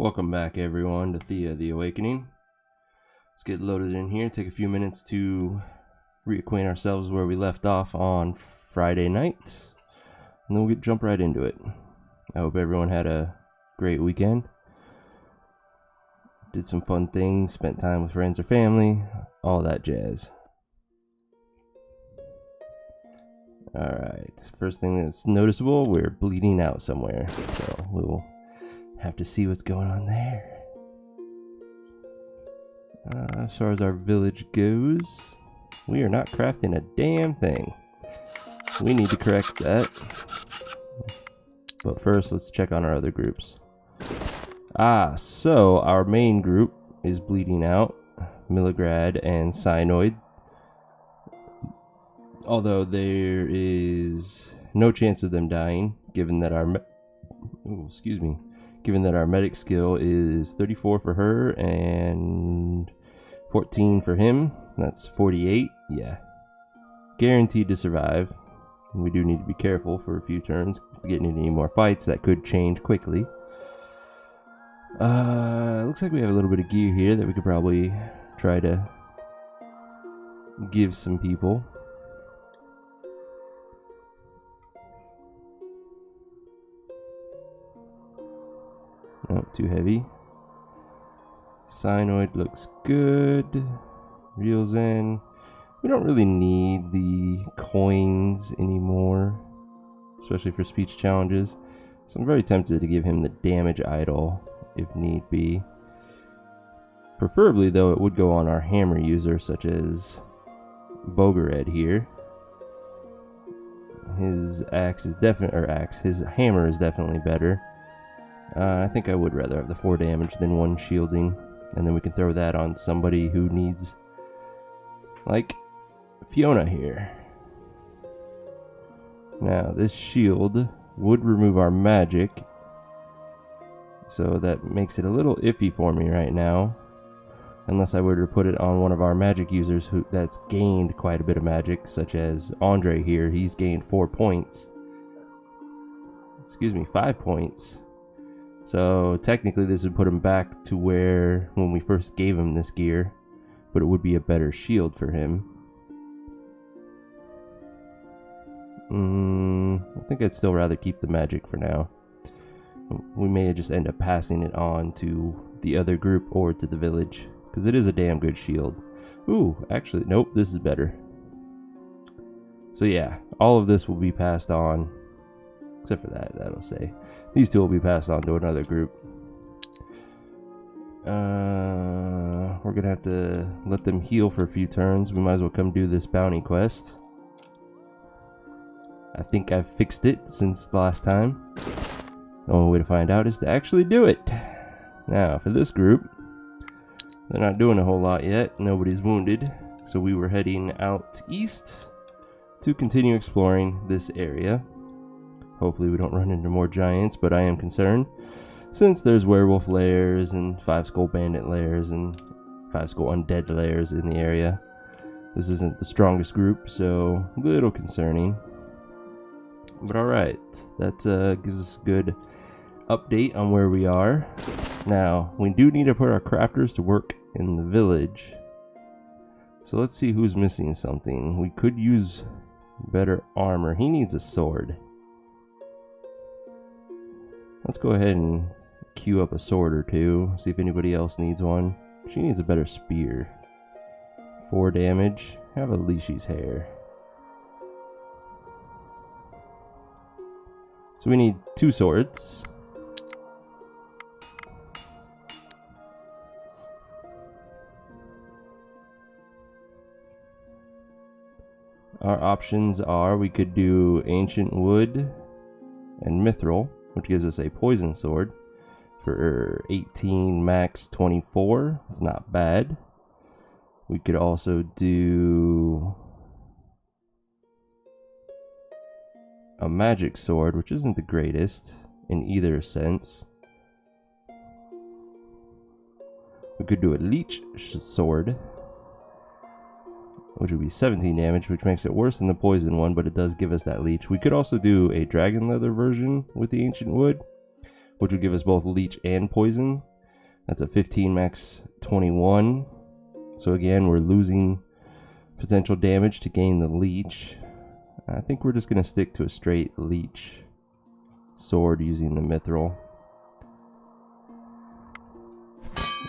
Welcome back everyone to Thea the Awakening. Let's get loaded in here, take a few minutes to reacquaint ourselves where we left off on Friday night, and then we'll jump right into it. I hope everyone had a great weekend. Did some fun things, spent time with friends or family, all that jazz. Alright, first thing that's noticeable, we're bleeding out somewhere, so we'll have to see what's going on there. As far as our village goes, we are not crafting a damn thing. We need to correct that. But first, let's check on our other groups. So our main group is bleeding out, Demoredread and Cyanoid. Although there is no chance of them dying, given that our medic skill is 34 for her and 14 for him. That's 48. Yeah, guaranteed to survive. We do need to be careful for a few turns. If we get into any more fights, that could change quickly. Looks like we have a little bit of gear here that we could probably try to give some people. Oh, too heavy. Cyanoid looks good. Realism. We don't really need the coins anymore, especially for speech challenges. So I'm very tempted to give him the damage idol if need be. Preferably, though, it would go on our hammer user, such as Demoredread here. His his hammer is definitely better. I think I would rather have the 4 damage than 1 shielding, and then we can throw that on somebody who needs, like Fiona here. Now this shield would remove our magic, so that makes it a little iffy for me right now, unless I were to put it on one of our magic users that's gained quite a bit of magic, such as Andre here. He's gained 5 points. So technically this would put him back to where when we first gave him this gear, but it would be a better shield for him. I think I'd still rather keep the magic for now. We may just end up passing it on to the other group or to the village, because it is a damn good shield. Ooh, actually, nope, this is better. So yeah, all of this will be passed on, except for that'll say. These two will be passed on to another group. We're gonna have to let them heal for a few turns. We might as well come do this bounty quest. I think I've fixed it since the last time. The only way to find out is to actually do it. Now, for this group, they're not doing a whole lot yet. Nobody's wounded. So we were heading out east to continue exploring this area. Hopefully we don't run into more giants, but I am concerned, since there's werewolf lairs and 5 skull bandit lairs and 5 skull undead lairs in the area. This isn't the strongest group, so a little concerning. But alright, that gives us a good update on where we are. Now, we do need to put our crafters to work in the village. So let's see who's missing something. We could use better armor. He needs a sword. Let's go ahead and queue up a sword or two, see if anybody else needs one. She needs a better spear. 4 damage. Have a Leashy's hair. So we need 2 swords. Our options are, we could do ancient wood and mithril, which gives us a poison sword for 18 max 24. It's not bad. We could also do a magic sword, which isn't the greatest in either sense. We could do a leech sword, which would be 17 damage, which makes it worse than the poison one, but it does give us that leech. We could also do a dragon leather version with the ancient wood, which would give us both leech and poison, That's a 15 max 21. So again, we're losing potential damage to gain the leech. I think we're just going to stick to a straight leech sword using the mithril.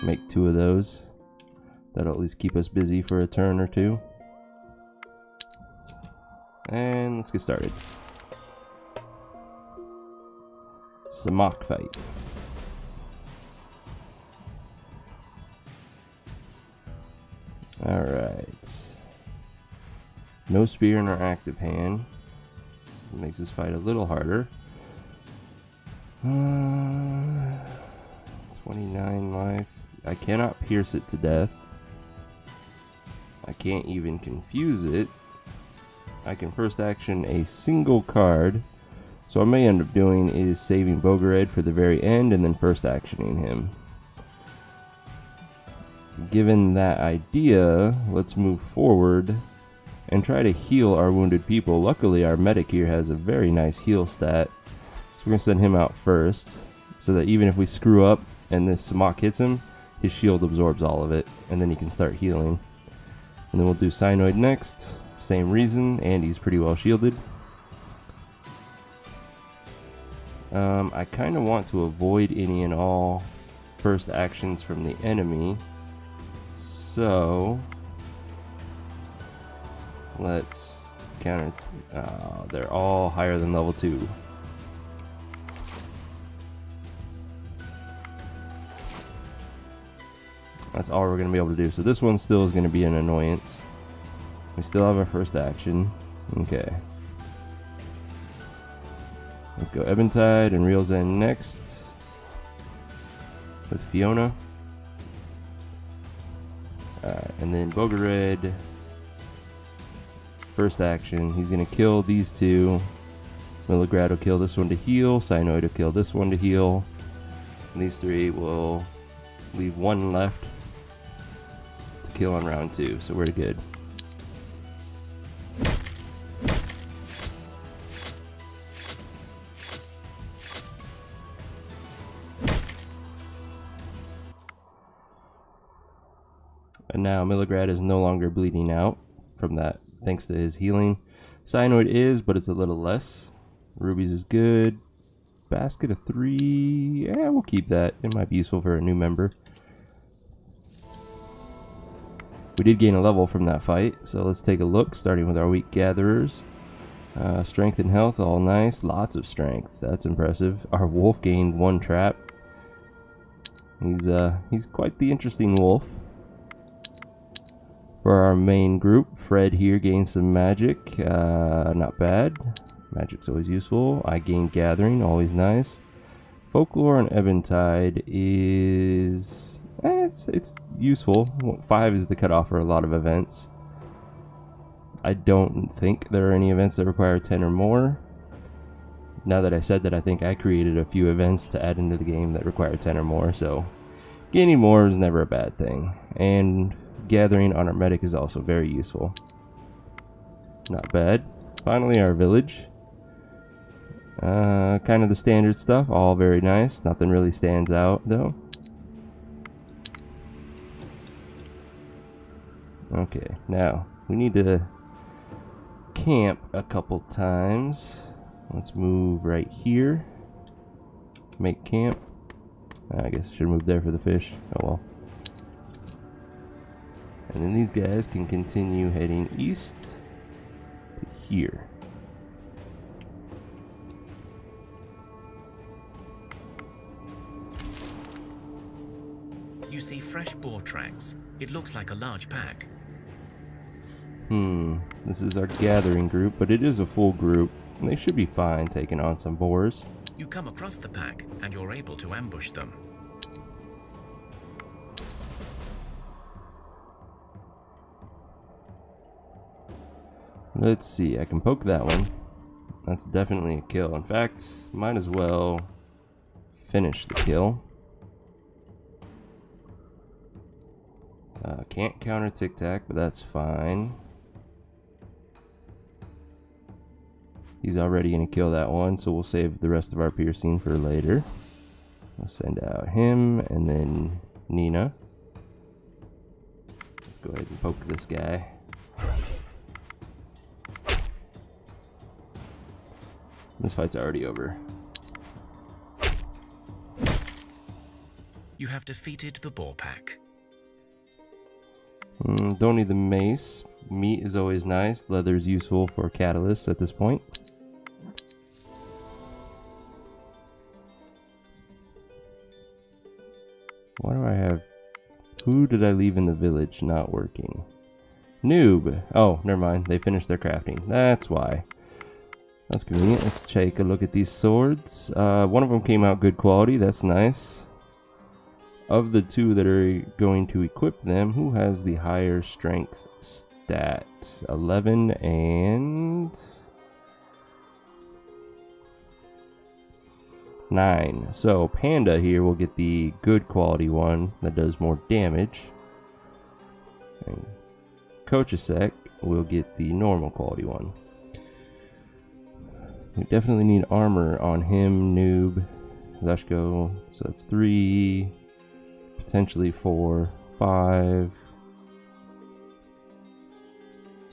Make 2 of those. That'll at least keep us busy for a turn or 2. And let's get started. It's a mock fight. Alright. No spear in our active hand. So it makes this fight a little harder. 29 life. I cannot pierce it to death. I can't even confuse it. I can first action a single card. So what I may end up doing is saving Demoredread for the very end and then first actioning him. Given that idea, let's move forward and try to heal our wounded people. Luckily, our medic here has a very nice heal stat. So we're going to send him out first, so that even if we screw up and this mock hits him, his shield absorbs all of it, and then he can start healing. And then we'll do Cyanoid next. Same reason, and he's pretty well shielded. I kind of want to avoid any and all first actions from the enemy. So let's counter. They're all higher than level 2. That's all we're going to be able to do. So this one still is going to be an annoyance. We still have our first action. Okay. Let's go Eventide and Realism next. With Fiona. And then Demoredread. First action. He's going to kill these 2. Demoredread will kill this one to heal. Cyanoid will kill this one to heal. And these 3 will leave 1 left to kill on round 2. So we're good. And now Demoredread is no longer bleeding out from that, thanks to his healing. Cyanoid is, but it's a little less. Rubies is good. Basket of 3. Yeah, we'll keep that. It might be useful for a new member. We did gain a level from that fight, so let's take a look, starting with our weak gatherers. Strength and health, all nice. Lots of strength. That's impressive. Our wolf gained 1 trap. He's quite the interesting wolf. For our main group, Fred here gains some magic. Not bad. Magic's always useful. I gain gathering, always nice. Folklore and Eventide is... it's useful. 5 is the cutoff for a lot of events. I don't think there are any events that require 10 or more. Now that I said that, I think I created a few events to add into the game that require 10 or more, so gaining more is never a bad thing. And gathering on our medic is also very useful. Not bad. Finally, our village. Kind of the standard stuff, all very nice. Nothing really stands out though. Okay, now we need to camp a couple times. Let's move right here. Make camp. I guess I should move there for the fish. Oh well. And then these guys can continue heading east to here. You see fresh boar tracks. It looks like a large pack. This is our gathering group, but it is a full group. And they should be fine taking on some boars. You come across the pack and you're able to ambush them. Let's see, I can poke that one. That's definitely a kill. In fact, might as well finish the kill. Can't counter Tic Tac, but that's fine. He's already going to kill that one, so we'll save the rest of our piercing for later. We'll send out him and then Nina. Let's go ahead and poke this guy. This fight's already over. You have defeated the boar pack. Don't need the mace. Meat is always nice. Leather is useful for catalysts at this point. Why do I have... Who did I leave in the village not working? Noob. Oh, never mind. They finished their crafting. That's why. That's convenient. Let's take a look at these swords. One of them came out good quality. That's nice. Of the two that are going to equip them, who has the higher strength stat? 11 and 9. So Panda here will get the good quality one that does more damage. And Kochasek will get the normal quality one. We definitely need armor on him, noob. Let's go. So that's 3, potentially 4, 5.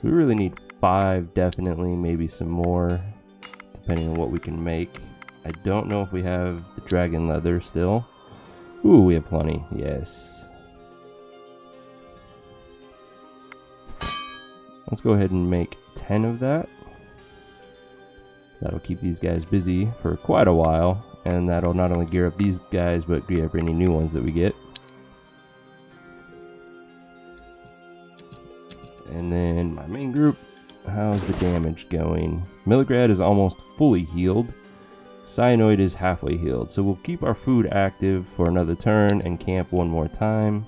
So we really need 5, definitely, maybe some more, depending on what we can make. I don't know if we have the dragon leather still. Ooh, we have plenty, yes. Let's go ahead and make 10 of that. That'll keep these guys busy for quite a while, and that'll not only gear up these guys, but gear up any new ones that we get. And then my main group, how's the damage going? Milligrad is almost fully healed. Cyanoid is halfway healed, so we'll keep our food active for another turn and camp one more time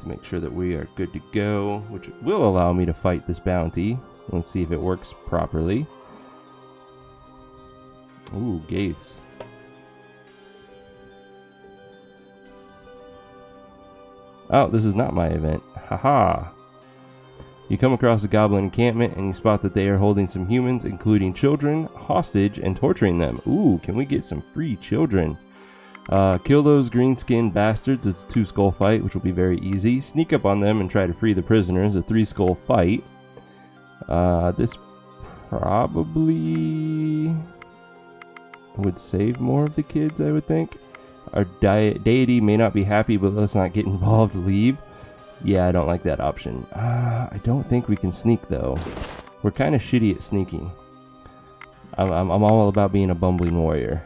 to make sure that we are good to go, which will allow me to fight this bounty. Let's see if it works properly. Ooh, gates. Oh, this is not my event. Haha. You come across a goblin encampment and you spot that they are holding some humans, including children, hostage and torturing them. Ooh, can we get some free children? Kill those green-skinned bastards. It's a 2-skull fight, which will be very easy. Sneak up on them and try to free the prisoners. A 3-skull fight. This probably would save more of the kids, I would think. Our deity may not be happy, but let's not get involved. Leave. Yeah, I don't like that option. I don't think we can sneak, though. We're kind of shitty at sneaking. I'm all about being a bumbling warrior,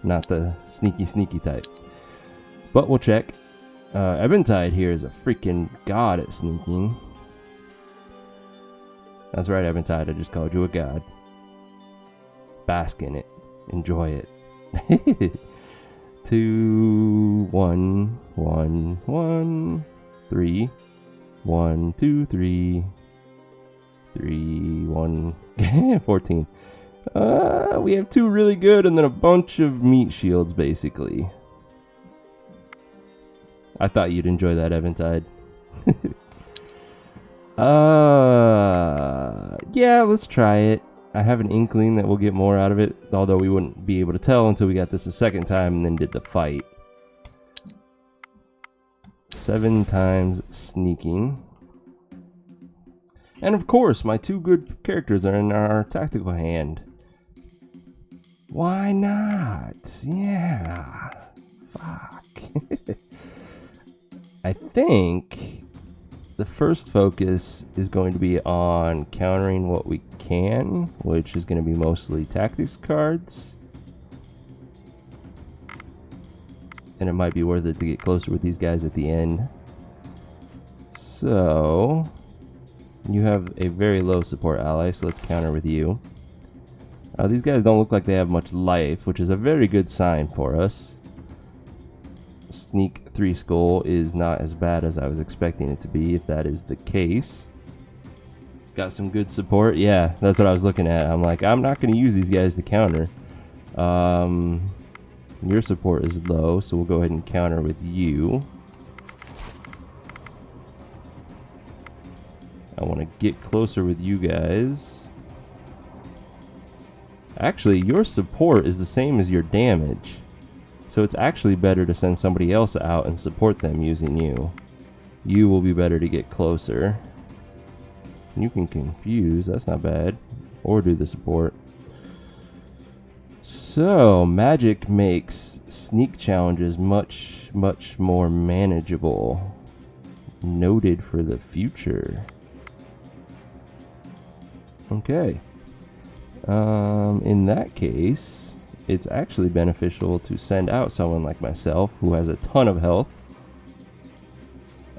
not the sneaky type. But we'll check. Eventide here is a freaking god at sneaking. That's right, Eventide. I just called you a god. Bask in it. Enjoy it. 2, 1, 1, 1. 3, 1, 2, 3, 3, 1, 14. We have 2 really good and then a bunch of meat shields, basically. I thought you'd enjoy that, Eventide. Yeah, let's try it. I have an inkling that we'll get more out of it, although we wouldn't be able to tell until we got this a second time and then did the fight. 7 times sneaking. And of course, my 2 good characters are in our tactical hand. Why not? Yeah. Fuck. I think the first focus is going to be on countering what we can, which is going to be mostly tactics cards. And it might be worth it to get closer with these guys at the end. So, you have a very low support ally, so let's counter with you. These guys don't look like they have much life, which is a very good sign for us. Sneak 3 skull is not as bad as I was expecting it to be, if that is the case. Got some good support. Yeah, that's what I was looking at. I'm like, I'm not going to use these guys to counter. Your support is low, so we'll go ahead and counter with you. I want to get closer with you guys. Actually, your support is the same as your damage. So it's actually better to send somebody else out and support them using you. You will be better to get closer. You can confuse, that's not bad. Or do the support. So, magic makes sneak challenges much more manageable. Noted for the future. Okay. In that case, it's actually beneficial to send out someone like myself who has a ton of health.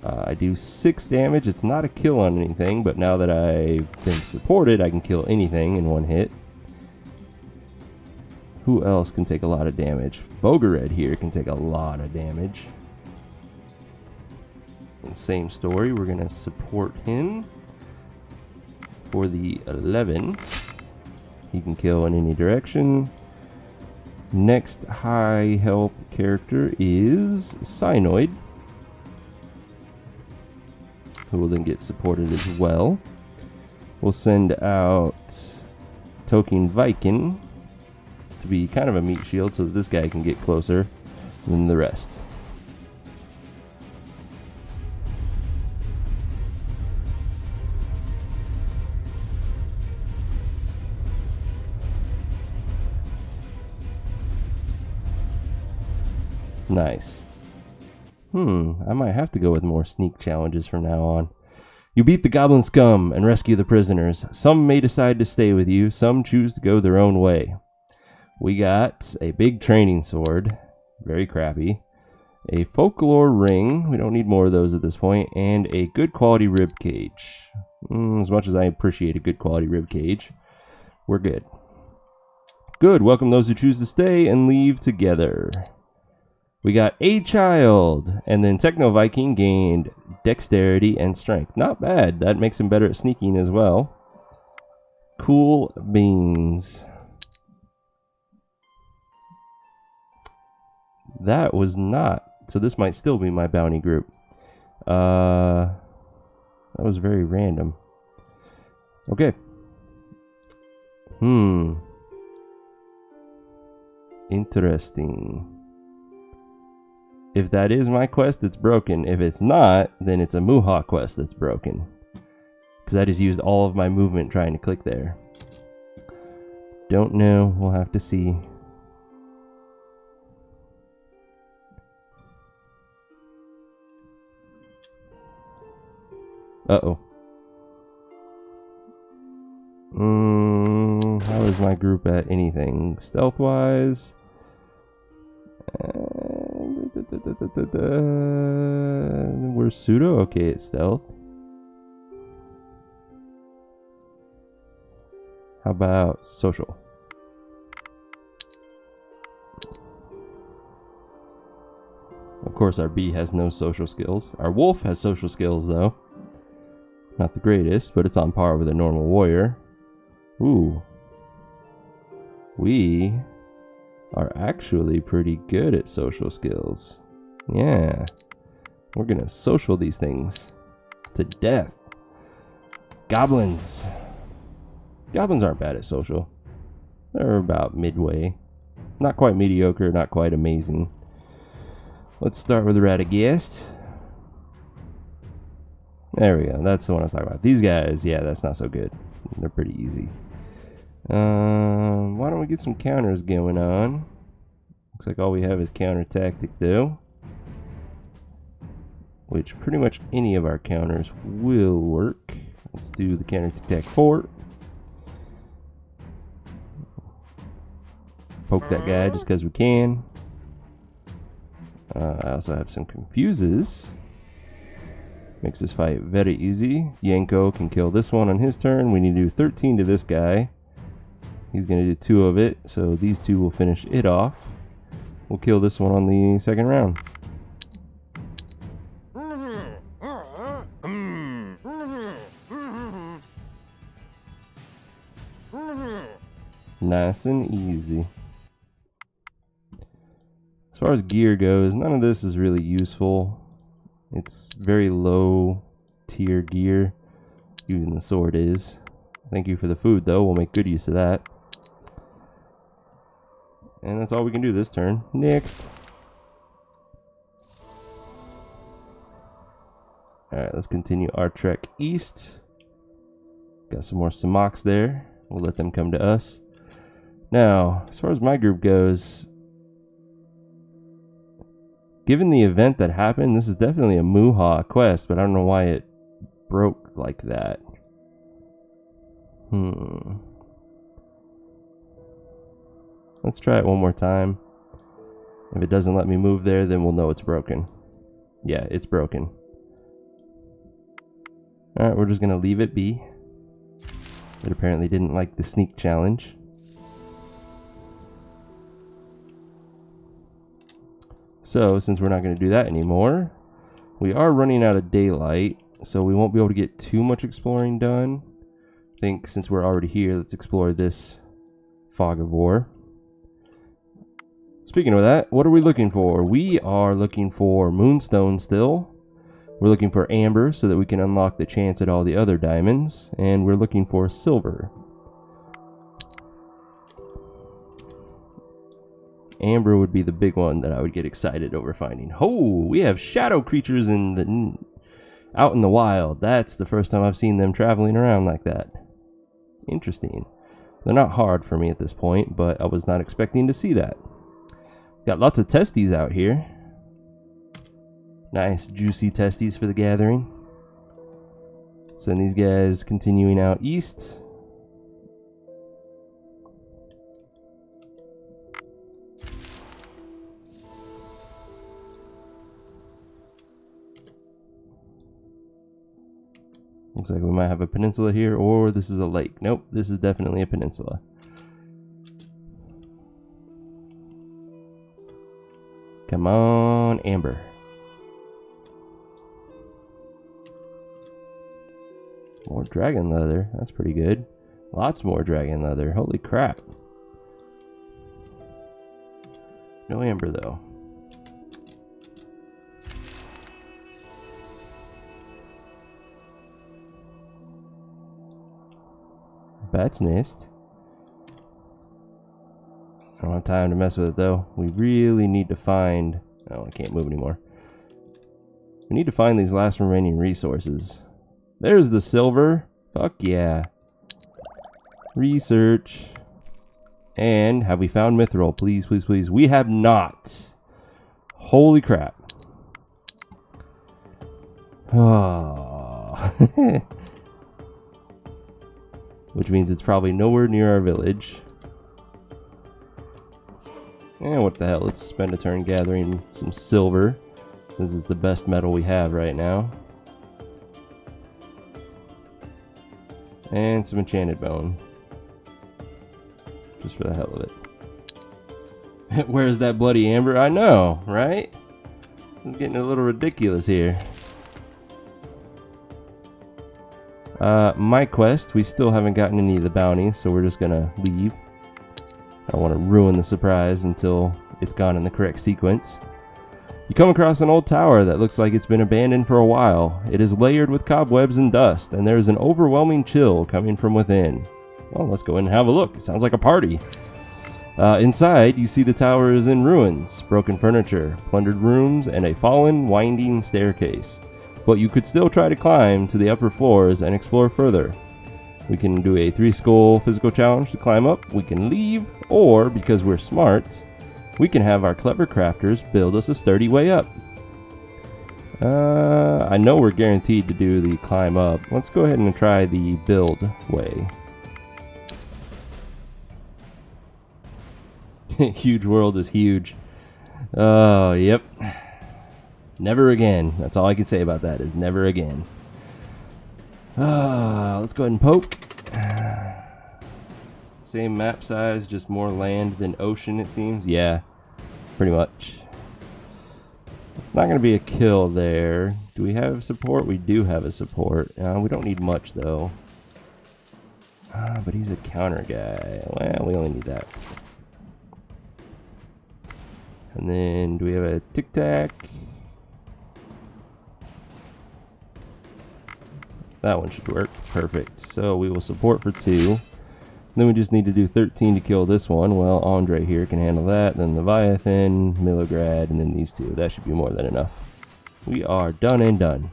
I do 6 damage. It's not a kill on anything, but now that I've been supported, I can kill anything in one hit. Who else can take a lot of damage? Demoredread here can take a lot of damage. Same story, we're going to support him for the 11. He can kill in any direction. Next high health character is Synoid, who will then get supported as well. We'll send out Token Viking to be kind of a meat shield so that this guy can get closer than the rest. Nice. I might have to go with more sneak challenges from now on. You beat the goblin scum and rescue the prisoners. Some may decide to stay with you, some choose to go their own way. We got a big training sword, very crappy, a folklore ring, we don't need more of those at this point, and a good quality rib cage. As much as I appreciate a good quality rib cage, we're good. Good, welcome those who choose to stay and leave together. We got a child, and then Techno Viking gained dexterity and strength. Not bad, that makes him better at sneaking as well. Cool beans. That was not, so this might still be my bounty group. That was very random. Okay. Interesting. If that is my quest, it's broken. If it's not, then it's a Muha quest that's broken. Because I just used all of my movement trying to click there. Don't know. We'll have to see. Uh-oh. How is my group at anything? Stealth-wise? We're pseudo okay at stealth. How about social? Of course our bee has no social skills. Our wolf has social skills though. Not the greatest, but it's on par with a normal warrior. Ooh. We are actually pretty good at social skills. Yeah. We're gonna social these things to death. Goblins. Goblins aren't bad at social. They're about midway. Not quite mediocre, not quite amazing. Let's start with Radagast. There we go. That's the one I was talking about. These guys, yeah, that's not so good. They're pretty easy. Why don't we get some counters going on? Looks like all we have is counter tactic though. Which pretty much any of our counters will work. Let's do the counter tic-tac 4. Poke that guy just because we can. I also have some confuses. Makes this fight very easy. Yanko can kill this one on his turn. We need to do 13 to this guy. He's going to do 2 of it, so these 2 will finish it off. We'll kill this one on the second round. Nice and easy. As far as gear goes, none of this is really useful. It's very low tier gear. Even the sword is. Thank you for the food though, we'll make good use of that. And that's all we can do this turn. Next. Alright, let's continue our trek east. Got some more Samoks there. We'll let them come to us. Now, as far as my group goes, given the event that happened, this is definitely a Muha quest, but I don't know why it broke like that. Let's try it one more time. If it doesn't let me move there, then we'll know it's broken. Yeah, it's broken. Alright, we're just going to leave it be. It apparently didn't like the sneak challenge. So, since we're not going to do that anymore, we are running out of daylight, so we won't be able to get too much exploring done. I think since we're already here, let's explore this Fog of War. Speaking of that, what are we looking for? We are looking for Moonstone still. We're looking for Amber so that we can unlock the chance at all the other diamonds. And we're looking for Silver. Amber would be the big one that I would get excited over finding. Oh, we have shadow creatures out in the wild. That's the first time I've seen them traveling around like that. Interesting. They're not hard for me at this point, but I was not expecting to see that. Got lots of testes out here. Nice juicy testes for the gathering. Send these guys continuing out east. Looks like we might have a peninsula here, or this is a lake. Nope, this is definitely a peninsula. Come on, Amber. More dragon leather. That's pretty good. Lots more dragon leather. Holy crap. No Amber, though. Bat's nest. I don't have time to mess with it though. We really need to find... Oh, I can't move anymore. We need to find these last remaining resources. There's the silver. Fuck yeah. Research. And have we found Mithril? Please, please, please. We have not. Holy crap. Oh. Which means it's probably nowhere near our village. And what the hell, let's spend a turn gathering some silver, since it's the best metal we have right now. And some enchanted bone. Just for the hell of it. Where's that bloody amber? I know, right? It's getting a little ridiculous here. My quest, we still haven't gotten any of the bounties, so we're just gonna leave. I don't want to ruin the surprise until it's gone in the correct sequence. You come across an old tower that looks like it's been abandoned for a while. It is layered with cobwebs and dust, and there is an overwhelming chill coming from within. Well, let's go in and have a look. It sounds like a party. Inside, you see the tower is in ruins, broken furniture, plundered rooms, and a fallen, winding staircase. But you could still try to climb to the upper floors and explore further. We can do a 3-skull physical challenge to climb up. We can leave, or, because we're smart, we can have our clever crafters build us a sturdy way up. I know we're guaranteed to do the climb up. Let's go ahead and try the build way. Huge world is huge. Oh, yep. Never again. That's all I can say about that, is never again. Let's go ahead and poke. Same map size, just more land than ocean, it seems. Yeah, pretty much. It's not going to be a kill there. Do we have support? We do have a support. We don't need much, though. But he's a counter guy. Well, we only need that. And then, do we have a tic-tac? That one should work. Perfect. So we will support for 2. Then we just need to do 13 to kill this one. Well, Andre here can handle that. Then Leviathan, Milograd, and then these 2. That should be more than enough. We are done and done.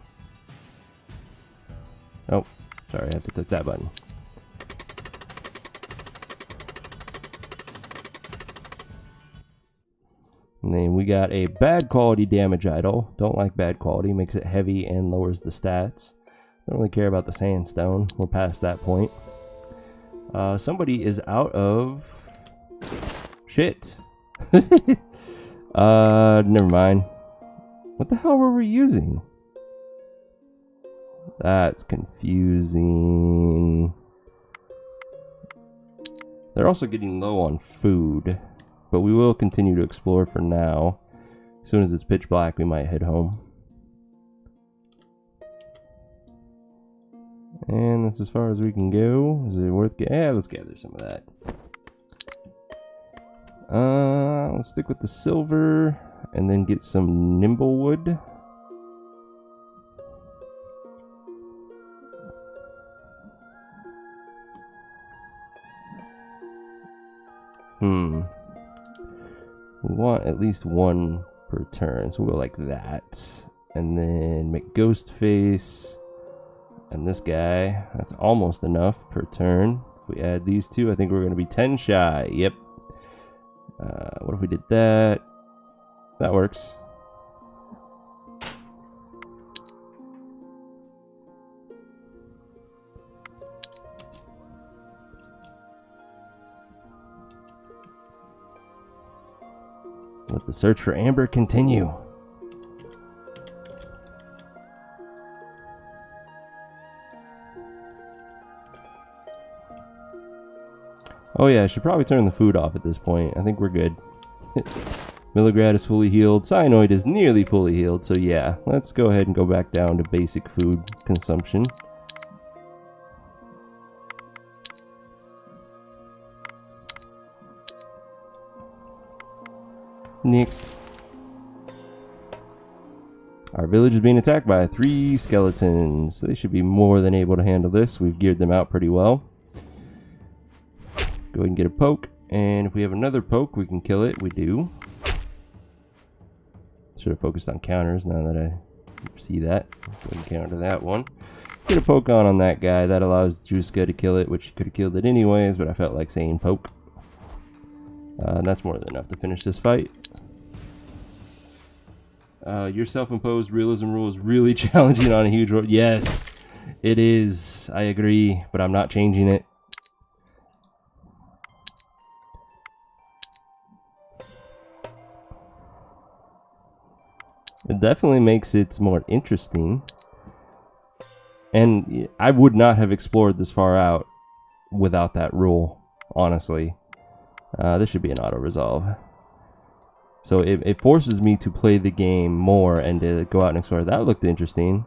Oh, sorry, I had to click that button. And then we got a bad quality damage idol. Don't like bad quality, makes it heavy and lowers the stats. Don't really care about the sandstone. We're past that point. Somebody is out of shit. Never mind. What the hell were we using? That's confusing. They're also getting low on food, but we will continue to explore for now. As soon as it's pitch black, we might head home. And that's as far as we can go. Is it worth yeah, let's gather some of that. Let's stick with the silver and then get some nimble wood. We want at least one per turn, so we'll go like that. And then make ghost face. And this guy, that's almost enough per turn. If we add these two, I think we're going to be 10 shy. Yep. What if we did that? That works. Let the search for amber continue. Oh yeah, I should probably turn the food off at this point. I think we're good. Demoredread is fully healed. Cyanoid is nearly fully healed. So yeah, let's go ahead and go back down to basic food consumption. Next. Our village is being attacked by 3 skeletons. They should be more than able to handle this. We've geared them out pretty well. Go ahead and get a poke. And if we have another poke, we can kill it. We do. Should have focused on counters now that I see that. Go ahead and counter that one. Get a poke on that guy. That allows Juska to kill it, which could have killed it anyways, but I felt like saying poke. And that's more than enough to finish this fight. Your self-imposed realism rule is really challenging on a huge road. Yes, it is. I agree, but I'm not changing it. It definitely makes it more interesting. And I would not have explored this far out without that rule, honestly. This should be an auto-resolve. So it forces me to play the game more and to go out and explore. That looked interesting.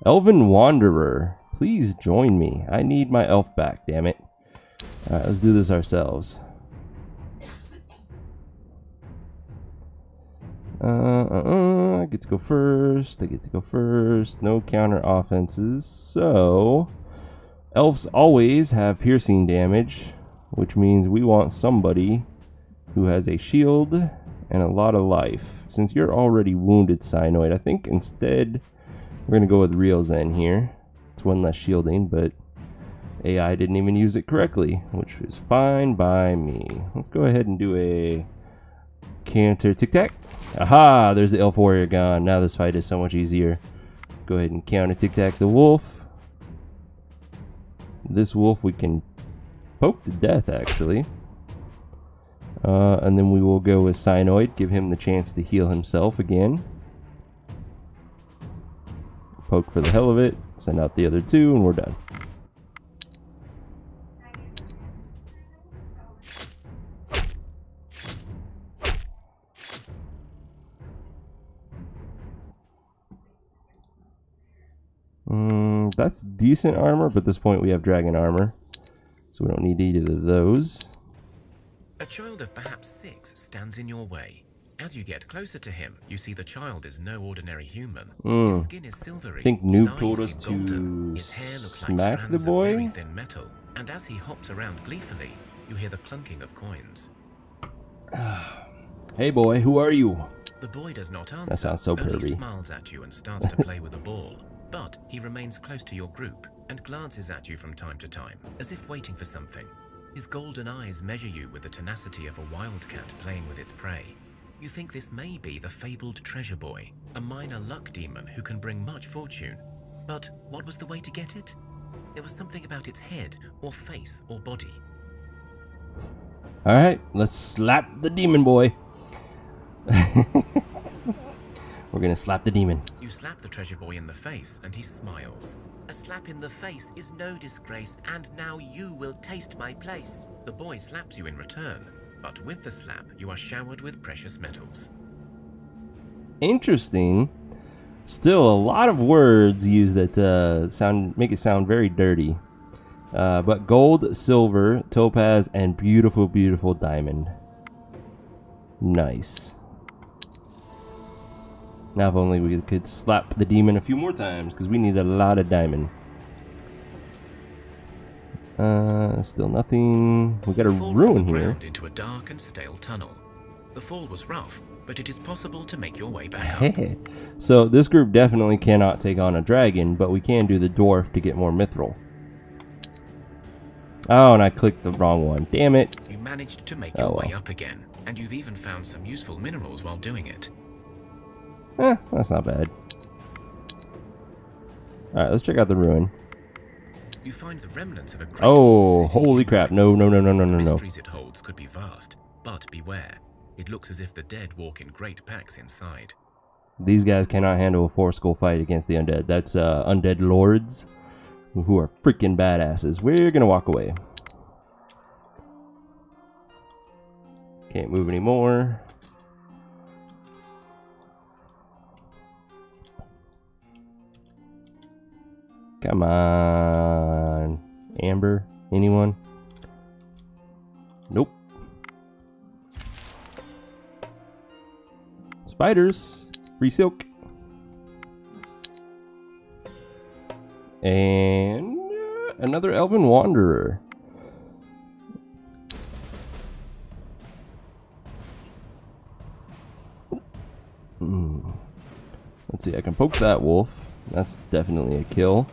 Elven Wanderer, please join me. I need my elf back, damn it. Alright, let's do this ourselves. I get to go first. I get to go first. No counter offenses. So, elves always have piercing damage, which means we want somebody who has a shield and a lot of life. Since you're already wounded, Cyanoid, I think instead we're going to go with Real Zen here. It's one less shielding, but AI didn't even use it correctly, which is fine by me. Let's go ahead and do a counter tic-tac. Aha! There's the elf warrior gone. Now this fight is so much easier. Go ahead and counter tic-tac the wolf. This wolf we can poke to death, actually. And then we will go with Cyanoid, give him the chance to heal himself again. Poke for the hell of it, send out the other 2, and we're done. That's decent armor, but at this point we have dragon armor, so we don't need either of those. A child of perhaps 6 stands in your way. As you get closer to him, you see the child is no ordinary human. His skin is silvery. I think Noob told us to His hair looks smack like the strands boy. of very thin metal, and as he hops around gleefully, you hear the clunking of coins. Hey boy, who are you? The boy does not answer. That sounds so only pervy. smiles at you and starts to play with a ball. But he remains close to your group and glances at you from time to time, as if waiting for something. His golden eyes measure you with the tenacity of a wildcat playing with its prey. You think this may be the fabled treasure boy, a minor luck demon who can bring much fortune. But what was the way to get it? There was something about its head, or face, or body. Alright, let's slap the demon boy. We're gonna slap the demon. You slap the treasure boy in the face, and he smiles. A slap in the face is no disgrace, and now you will taste my place. The boy slaps you in return, but with the slap, you are showered with precious metals. Interesting. Still a lot of words used that make it sound very dirty. But gold, silver, topaz, and beautiful, beautiful diamond. Nice. Now if only we could slap the demon a few more times, because we need a lot of diamond. Still nothing. We got a ruin here. Into a dark and stale tunnel. The fall was rough, but it is possible to make your way back up. So this group definitely cannot take on a dragon, but we can do the dwarf to get more mithril. Oh, and I clicked the wrong one. Damn it. You managed to make your way up again, and you've even found some useful minerals while doing it. That's not bad. Alright, let's check out the ruin. You find the remnants of a great oh, holy crap. No. The mysteries it holds could be vast, but beware. It looks as if the dead walk in great packs inside. These guys cannot handle a four-skull fight against the undead. That's undead lords who are freaking badasses. We're gonna walk away. Can't move anymore. Come on. Amber? Anyone? Nope. Spiders. Free silk. And another elven wanderer. Let's see, I can poke that wolf. That's definitely a kill.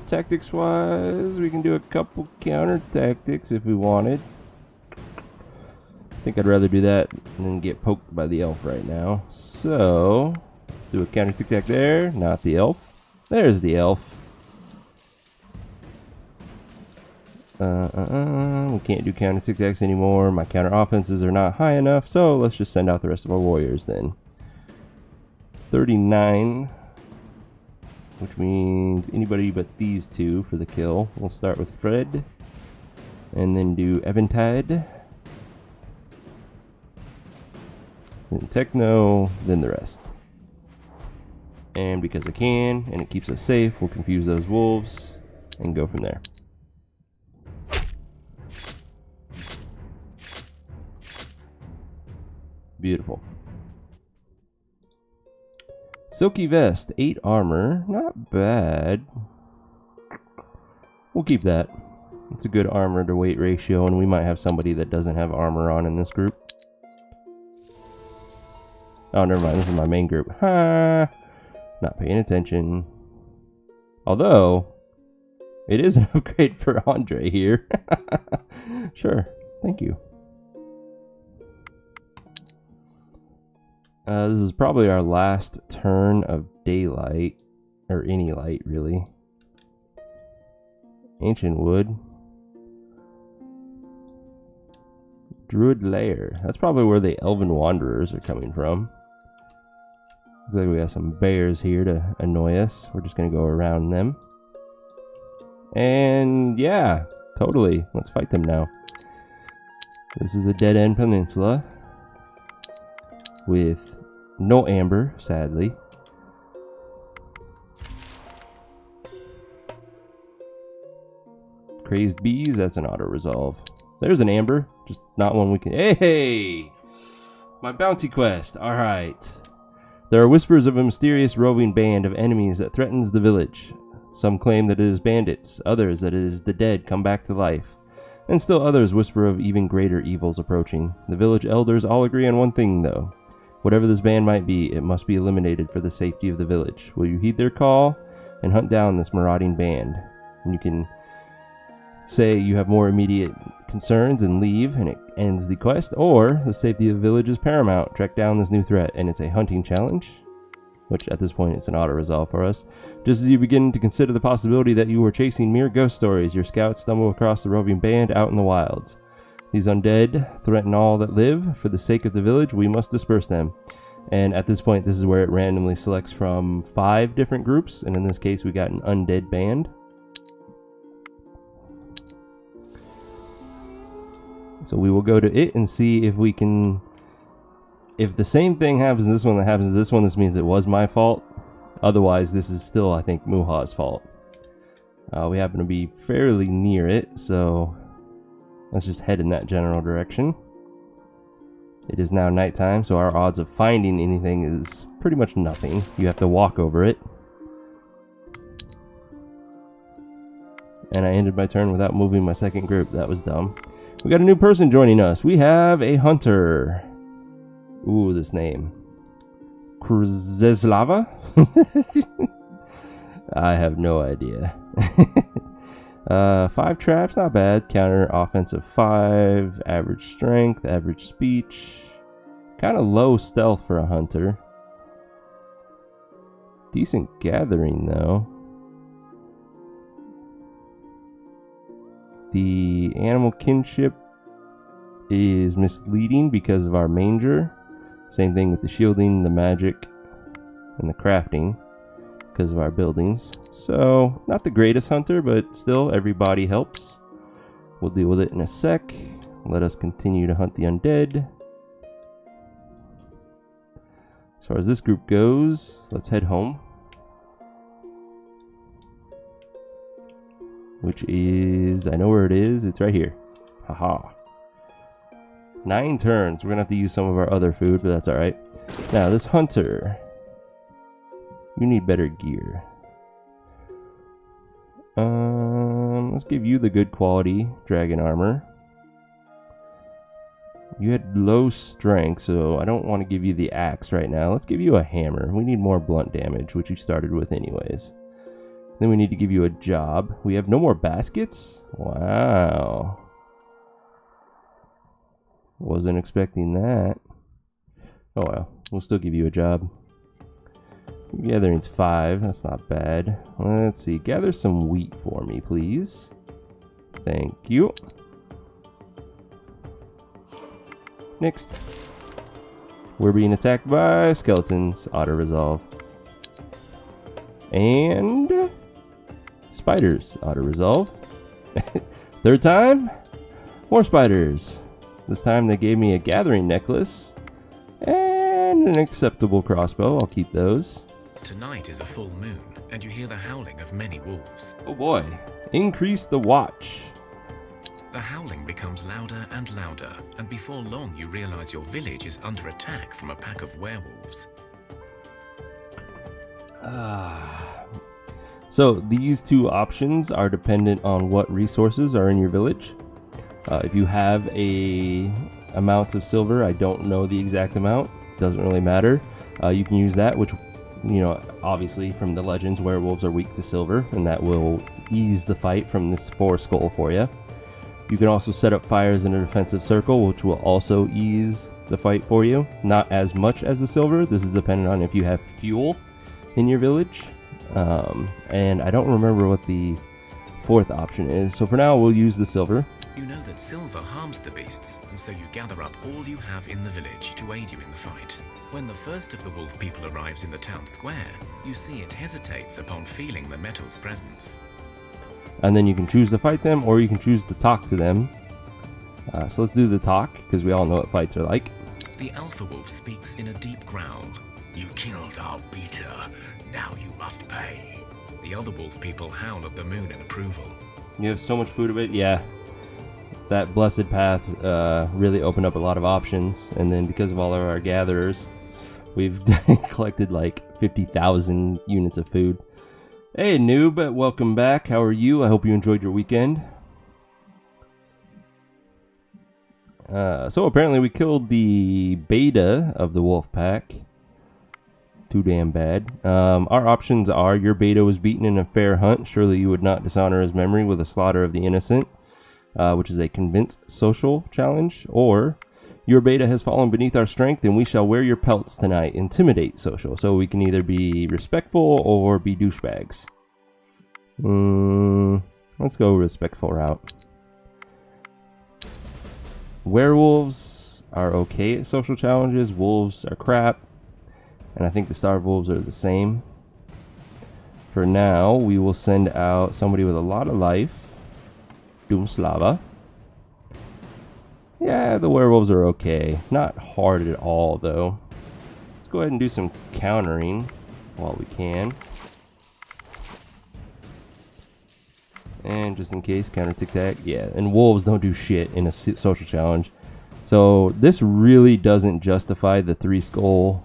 Tactics wise, we can do a couple counter tactics if we wanted. I think I'd rather do that than get poked by the elf right now. So, let's do a counter tic-tac there. Not the elf. There's the elf. We can't do counter tic-tacs anymore. My counter offenses are not high enough, so let's just send out the rest of our warriors then. 39. Which means anybody but these two for the kill. We'll start with Fred. And then do Eventide. Then Techno. Then the rest. And because I can, and it keeps us safe, we'll confuse those wolves. And go from there. Beautiful. Silky vest, 8 armor, not bad. We'll keep that. It's a good armor to weight ratio, and we might have somebody that doesn't have armor on in this group. Oh, never mind, this is my main group. Ha! Not paying attention. Although, it is an upgrade for Andre here. Sure, thank you. This is probably our last turn of daylight, or any light really. Ancient wood. Druid lair. That's probably where the elven wanderers are coming from. Looks like we got some bears here to annoy us. We're just gonna go around them. And yeah, totally. Let's fight them now. This is a dead-end peninsula with no amber, sadly. Crazed bees, that's an auto-resolve. There's an amber, just not one we can... Hey! My bounty quest, alright. There are whispers of a mysterious roving band of enemies that threatens the village. Some claim that it is bandits, others that it is the dead come back to life. And still others whisper of even greater evils approaching. The village elders all agree on one thing, though. Whatever this band might be, it must be eliminated for the safety of the village. Will you heed their call and hunt down this marauding band? And you can say you have more immediate concerns and leave, and it ends the quest, or the safety of the village is paramount. Track down this new threat, and it's a hunting challenge, which at this point it's an auto-resolve for us. Just as you begin to consider the possibility that you were chasing mere ghost stories, your scouts stumble across the roving band out in the wilds. These undead threaten all that live. For the sake of the village, we must disperse them. And at this point, this is where it randomly selects from 5 different groups, and in this case we got an undead band. So we will go to it and see if we can... If the same thing happens to this one that happens to this one, this means it was my fault. Otherwise, this is still, I think, Muha's fault. We happen to be fairly near it, so let's just head in that general direction. It is now nighttime, so our odds of finding anything is pretty much nothing. You have to walk over it. And I ended my turn without moving my second group. That was dumb. We got a new person joining us. We have a hunter. Ooh, this name. Krzeslava? I have no idea. 5 traps, not bad. Counter offensive 5. Average strength, average speech. Kind of low stealth for a hunter. Decent gathering, though. The animal kinship is misleading because of our manger. Same thing with the shielding, the magic, and the crafting because of our buildings. So, not the greatest hunter, but still, everybody helps. We'll deal with it in a sec. Let us continue to hunt the undead. As far as this group goes, let's head home. Which is... I know where it is. It's right here. Haha. 9 turns. We're going to have to use some of our other food, but that's alright. Now, this hunter... You need better gear. Let's give you the good quality dragon armor. You had low strength, so I don't want to give you the axe right now. Let's give you a hammer. We need more blunt damage, which you started with anyways. Then we need to give you a job. We have no more baskets? Wow. Wasn't expecting that. Oh well, we'll still give you a job. Gathering's 5, that's not bad. Let's see, gather some wheat for me, please. Thank you. Next. We're being attacked by skeletons, auto-resolve. And... spiders, auto-resolve. 3rd time, more spiders. This time they gave me a gathering necklace and an acceptable crossbow. I'll keep those. Tonight is a full moon, and you hear the howling of many wolves. Oh boy. Increase the watch. The howling becomes louder and louder, and before long you realize your village is under attack from a pack of werewolves. So these 2 options are dependent on what resources are in your village. If you have a amount of silver, I don't know the exact amount, doesn't really matter. You can use that, which, you know, obviously from the legends, werewolves are weak to silver, and that will ease the fight from this 4 skull for you. You can also set up fires in a defensive circle, which will also ease the fight for you. Not as much as the silver. This is dependent on if you have fuel in your village. And I don't remember what the 4th option is, so for now we'll use the silver. You know that silver harms the beasts, and so you gather up all you have in the village to aid you in the fight. When the first of the wolf people arrives in the town square, you see it hesitates upon feeling the metal's presence. And then you can choose to fight them, or you can choose to talk to them. So let's do the talk, because we all know what fights are like. The alpha wolf speaks in a deep growl. You killed our beater, now you must pay. The other wolf people howl at the moon in approval. You have so much food of it, yeah. That blessed path really opened up a lot of options, and then because of all of our gatherers, we've collected like 50,000 units of food. Hey noob, welcome back. How are you? I hope you enjoyed your weekend. So apparently we killed the beta of the wolf pack. Too damn bad. Our options are: your beta was beaten in a fair hunt. Surely you would not dishonor his memory with a slaughter of the innocent, which is a convince social challenge. Or your beta has fallen beneath our strength and we shall wear your pelts tonight. Intimidate social. So we can either be respectful or be douchebags. Let's go respectful route. Werewolves are okay at social challenges. Wolves are crap. And I think the starved wolves are the same. For now, we will send out somebody with a lot of life. Slava. Yeah, the werewolves are okay. Not hard at all, though. Let's go ahead and do some countering while we can. And just in case, counter tic-tac. Yeah, and wolves don't do shit in a social challenge. So this really doesn't justify the 3 skull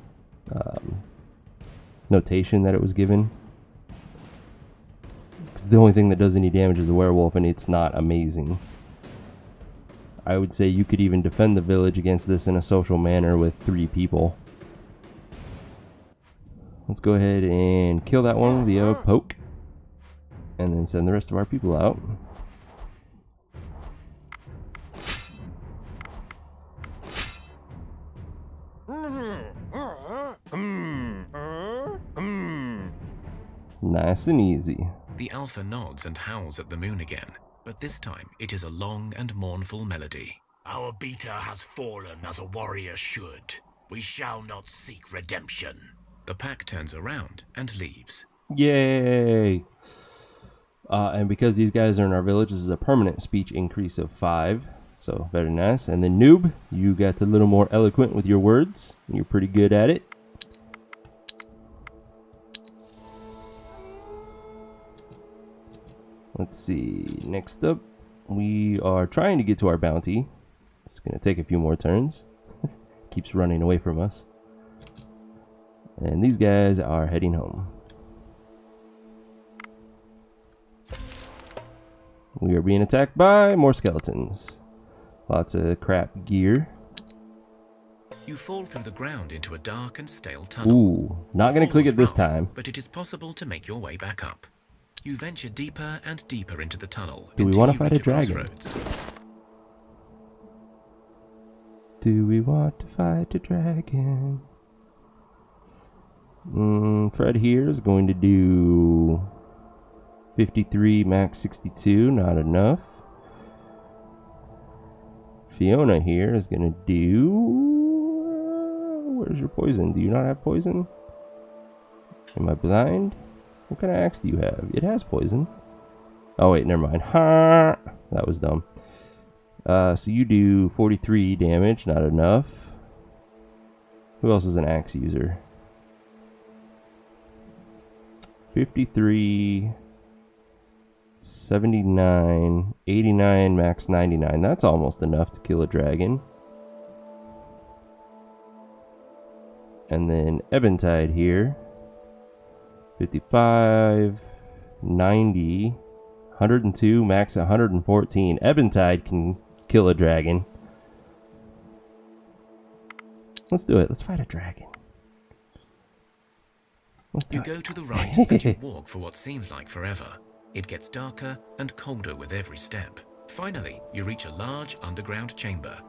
notation that it was given. Because the only thing that does any damage is the werewolf, and it's not amazing. I would say you could even defend the village against this in a social manner with 3 people. Let's go ahead and kill that one via poke. And then send the rest of our people out. Nice and easy. The alpha nods and howls at the moon again, but this time it is a long and mournful melody. Our beta has fallen as a warrior should. We shall not seek redemption. The pack turns around and leaves. Yay! And because these guys are in our village, this is a permanent speech increase of 5. So, very nice. And then Noob, you got a little more eloquent with your words. You're pretty good at it. Let's see. Next up, we are trying to get to our bounty. It's going to take a few more turns. Keeps running away from us. And these guys are heading home. We are being attacked by more skeletons. Lots of crap gear. You fall through the ground into a dark and stale tunnel. Ooh, not going to click it this time. But it is possible to make your way back up. You venture deeper and deeper into the tunnel. Do we want to fight a dragon? Do we want to fight a dragon? Fred here is going to do 53, max 62, not enough. Fiona here is going to do... where's your poison? Do you not have poison? Am I blind? What kind of axe do you have? It has poison. Oh wait, never mind. Ha! That was dumb. So you do 43 damage, not enough. Who else is an axe user? 53... 79, 89, max 99. That's almost enough to kill a dragon. And then Eventide here. 55, 90, 102, max 114. Eventide can kill a dragon. Let's do it. Let's fight a dragon. You go to the right and you walk for what seems like forever. It gets darker and colder with every step. Finally, you reach a large underground chamber.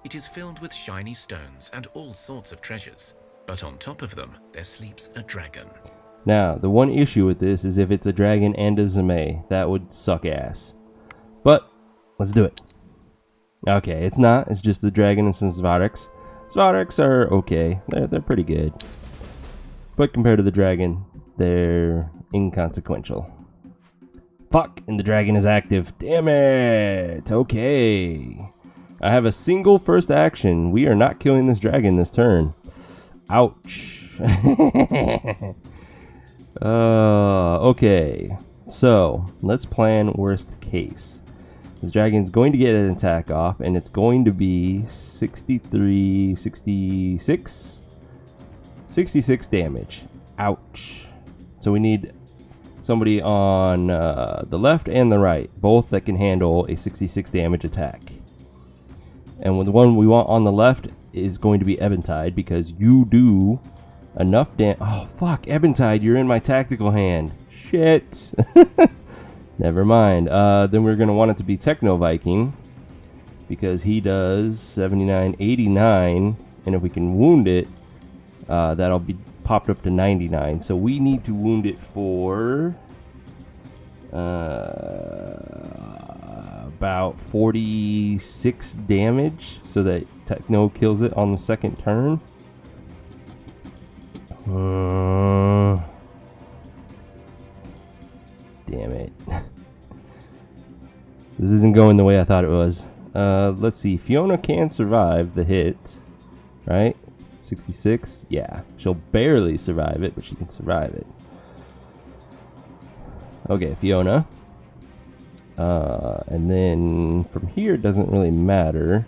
It is filled with shiny stones and all sorts of treasures. But on top of them, there sleeps a dragon. Now, the one issue with this is if it's a dragon and a Zame, that would suck ass. But, let's do it. Okay, it's not. It's just the dragon and some Svareks. Svareks are okay. They're pretty good. But compared to the dragon, they're inconsequential. Fuck, and the dragon is active. Damn it. Okay. I have a single first action. We are not killing this dragon this turn. Ouch. Okay. So, let's plan worst case. This dragon's going to get an attack off, and it's going to be 63, 66? 66 damage. Ouch. So we need somebody on the left and the right, both that can handle a 66 damage attack. And when the one we want on the left is going to be Eventide, because you do enough damage. Oh, fuck. Eventide, you're in my tactical hand. Shit. Never mind. Then we're going to want it to be Techno Viking, because he does 79, 89. And if we can wound it, that'll be popped up to 99. So we need to wound it for about 46 damage, so that Techno kills it on the second turn. Damn it. This isn't going the way I thought it was. Let's see. Fiona can survive the hit, right? 66? Yeah. She'll barely survive it, but she can survive it. Okay, Fiona. And then from here, it doesn't really matter.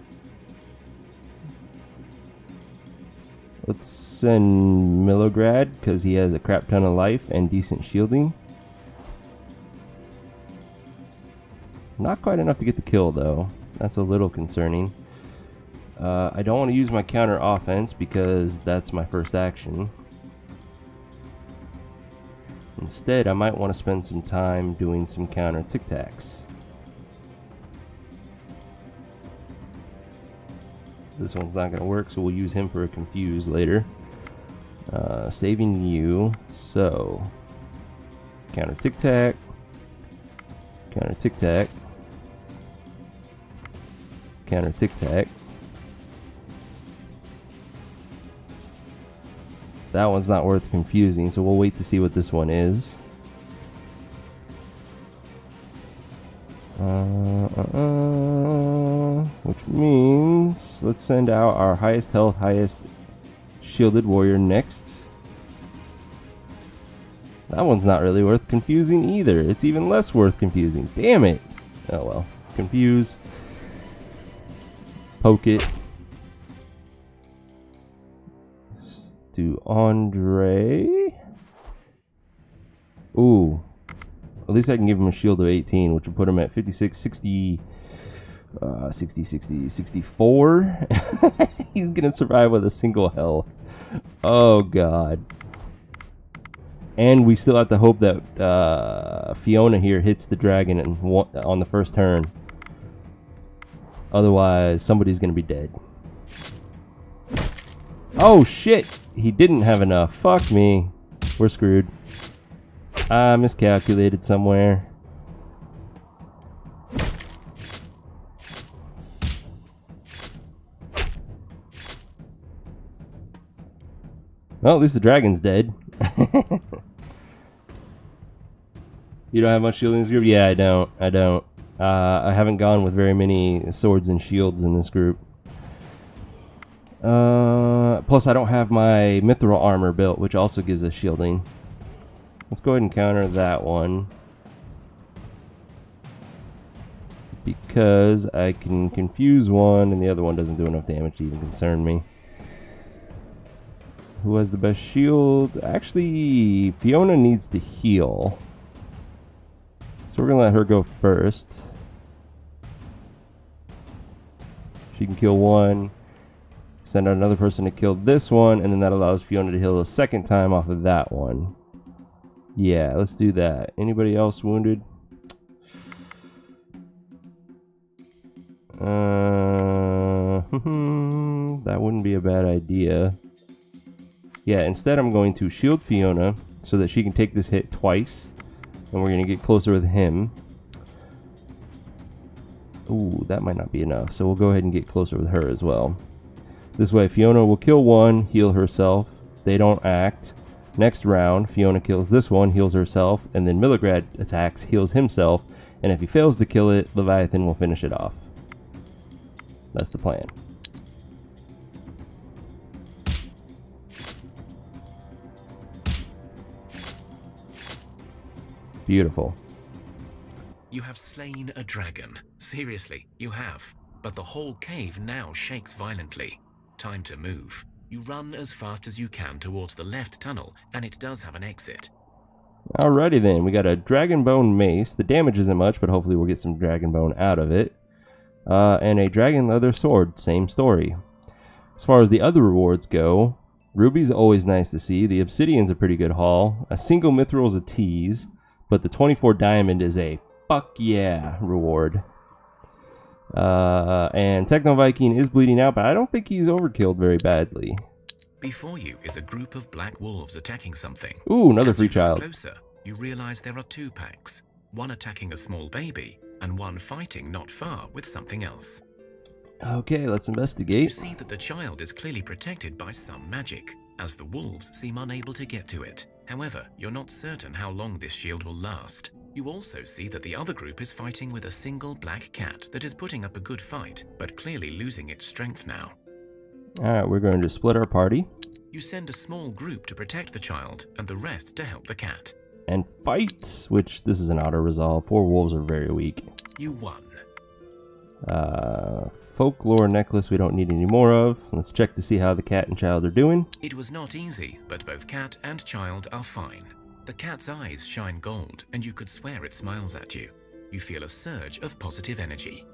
Let's send Demoredread, because he has a crap ton of life and decent shielding. Not quite enough to get the kill, though. That's a little concerning. I don't want to use my counter offense, because that's my first action. Instead, I might want to spend some time doing some counter tic-tacs. This one's not going to work, so we'll use him for a confuse later. Saving you, so counter tic-tac, counter tic-tac, counter tic-tac. That one's not worth confusing, so we'll wait to see what this one is. Which means let's send out our highest health, highest shielded warrior next. That one's not really worth confusing either. It's even less worth confusing. Damn it. Oh well. Confuse. Poke it. Let's do Andre. Ooh. At least I can give him a shield of 18, which will put him at 56, 60, 64. He's gonna survive with a single health. Oh god. And we still have to hope that Fiona here hits the dragon on the first turn. Otherwise, somebody's gonna be dead. Oh shit! He didn't have enough. Fuck me. We're screwed. I miscalculated somewhere. Well, at least the dragon's dead. You don't have much shielding in this group? Yeah, I don't. I haven't gone with very many swords and shields in this group. Plus, I don't have my mithril armor built, which also gives us shielding. Let's go ahead and counter that one, because I can confuse one and the other one doesn't do enough damage to even concern me. Who has the best shield? Actually, Fiona needs to heal, so we're gonna let her go first. She can kill one, send out another person to kill this one, and then that allows Fiona to heal a second time off of that one. Yeah, let's do that. Anybody else wounded? That wouldn't be a bad idea. Yeah, instead I'm going to shield Fiona so that she can take this hit twice. And we're going to get closer with him. Ooh, that might not be enough. So we'll go ahead and get closer with her as well. This way, Fiona will kill one, heal herself. They don't act. Next round, Fiona kills this one, heals herself, and then Demoredread attacks, heals himself, and if he fails to kill it, Leviathan will finish it off. That's the plan. Beautiful. You have slain a dragon. Seriously, you have. But the whole cave now shakes violently. Time to move. You run as fast as you can towards the left tunnel, and it does have an exit. Alrighty then, we got a dragon bone mace. The damage isn't much, but hopefully we'll get some dragon bone out of it. and a dragon leather sword. Same story. As far as the other rewards go, ruby's always nice to see. The obsidian's a pretty good haul. A single mithril is a tease, but the 24 diamond is a fuck yeah reward. And Techno Viking is bleeding out, but I don't think he's overkilled very badly. Before you is a group of black wolves attacking something. Ooh, another As free you look child. closer, you realize there are 2 packs, one attacking a small baby and one fighting not far with something else. Okay, let's You investigate. see that the child is clearly protected by some magic, as the wolves seem unable to get to it. However, you're not certain how long this shield will last. You also see that the other group is fighting with a single black cat that is putting up a good fight, but clearly losing its strength now. Alright, we're going to split our party You send a small group to protect the child and the rest to help the cat. and fight, which this is an auto-resolve. 4 wolves are very weak. You won. Folklore necklace we don't need any more of. Let's check to see how the cat and child are doing. It was not easy, but both cat and child are fine. The cat's eyes shine gold, and you could swear it smiles at you. You feel a surge of positive energy.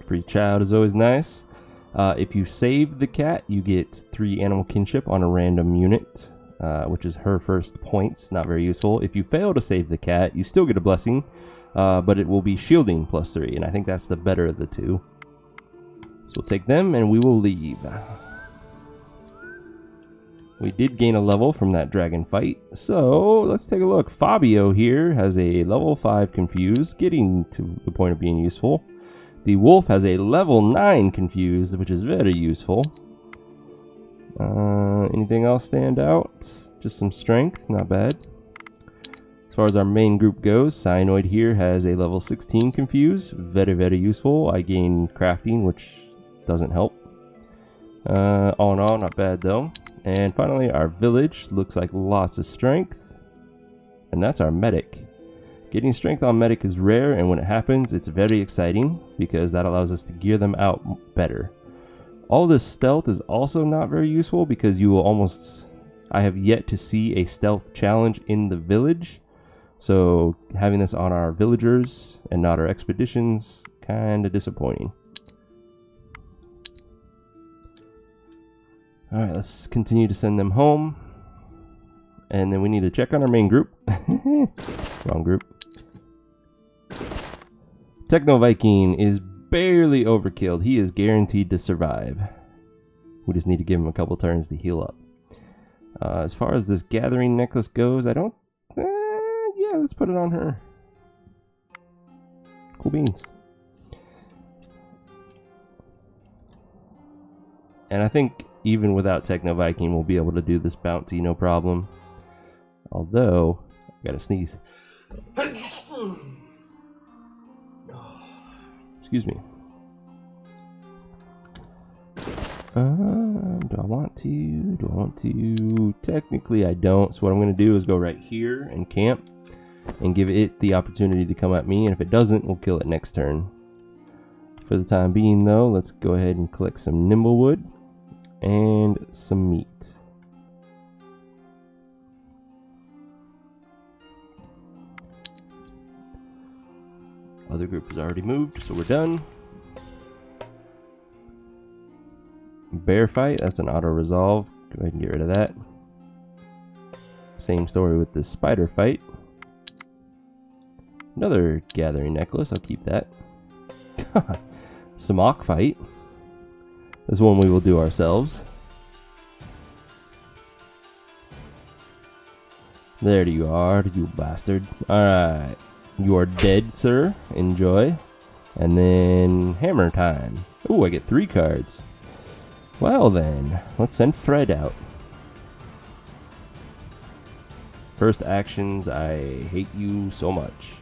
Free child is always nice. If you save the cat, you get 3 animal kinship on a random unit, which is her first points. Not very useful. If you fail to save the cat, you still get a blessing, but it will be shielding plus 3, and I think that's the better of the 2. So we'll take them and we will leave. We did gain a level from that dragon fight, so let's take a look. Fabio here has a level 5 confused, getting to the point of being useful. The wolf has a level 9 confused, which is very useful. Anything else stand out? Just some strength, not bad. As far as our main group goes, Cyanoid here has a level 16 confused, very, very useful. I gain crafting, which doesn't help. All in all, not bad though. And finally, our village looks like lots of strength. And that's our medic. Getting strength on medic is rare, and when it happens, it's very exciting because that allows us to gear them out better. All this stealth is also not very useful because you will almost... I have yet to see a stealth challenge in the village. So having this on our villagers and not our expeditions, kind of disappointing. Alright, let's continue to send them home. And then we need to check on our main group. Wrong group. Techno Viking is barely overkilled. He is guaranteed to survive. We just need to give him a couple turns to heal up. As far as this gathering necklace goes, I don't... yeah, let's put it on her. Cool beans. And I think even without Techno Viking, we'll be able to do this bounty no problem. Although, I gotta sneeze. Excuse me. Do I want to? Do I want to? Technically, I don't. So what I'm going to do is go right here and camp and give it the opportunity to come at me. And if it doesn't, we'll kill it next turn. For the time being, though, let's go ahead and collect some nimblewood and some meat. Other group has already moved, so we're done. Bear fight, that's an auto resolve. Go ahead and get rid of that. Same story with the spider fight. Another gathering necklace, I'll keep that. Samok fight. This one we will do ourselves. There you are, you bastard. Alright. You are dead, sir. Enjoy. And then hammer time. Ooh, I get 3 cards. Well then, let's send Fred out. First actions, I hate you so much.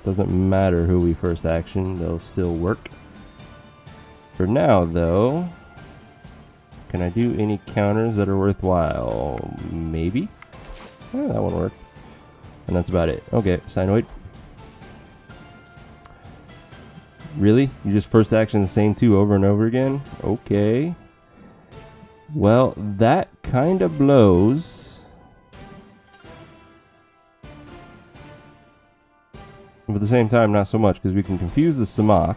Doesn't matter who we first action, they'll still work. For now though, can I do any counters that are worthwhile? Maybe? Oh, that one worked. And that's about it. Okay, Cyanoid. Really? You just first action the same 2 over and over again? Okay. Well, that kind of blows. but at the same time, not so much, because we can confuse the Samach,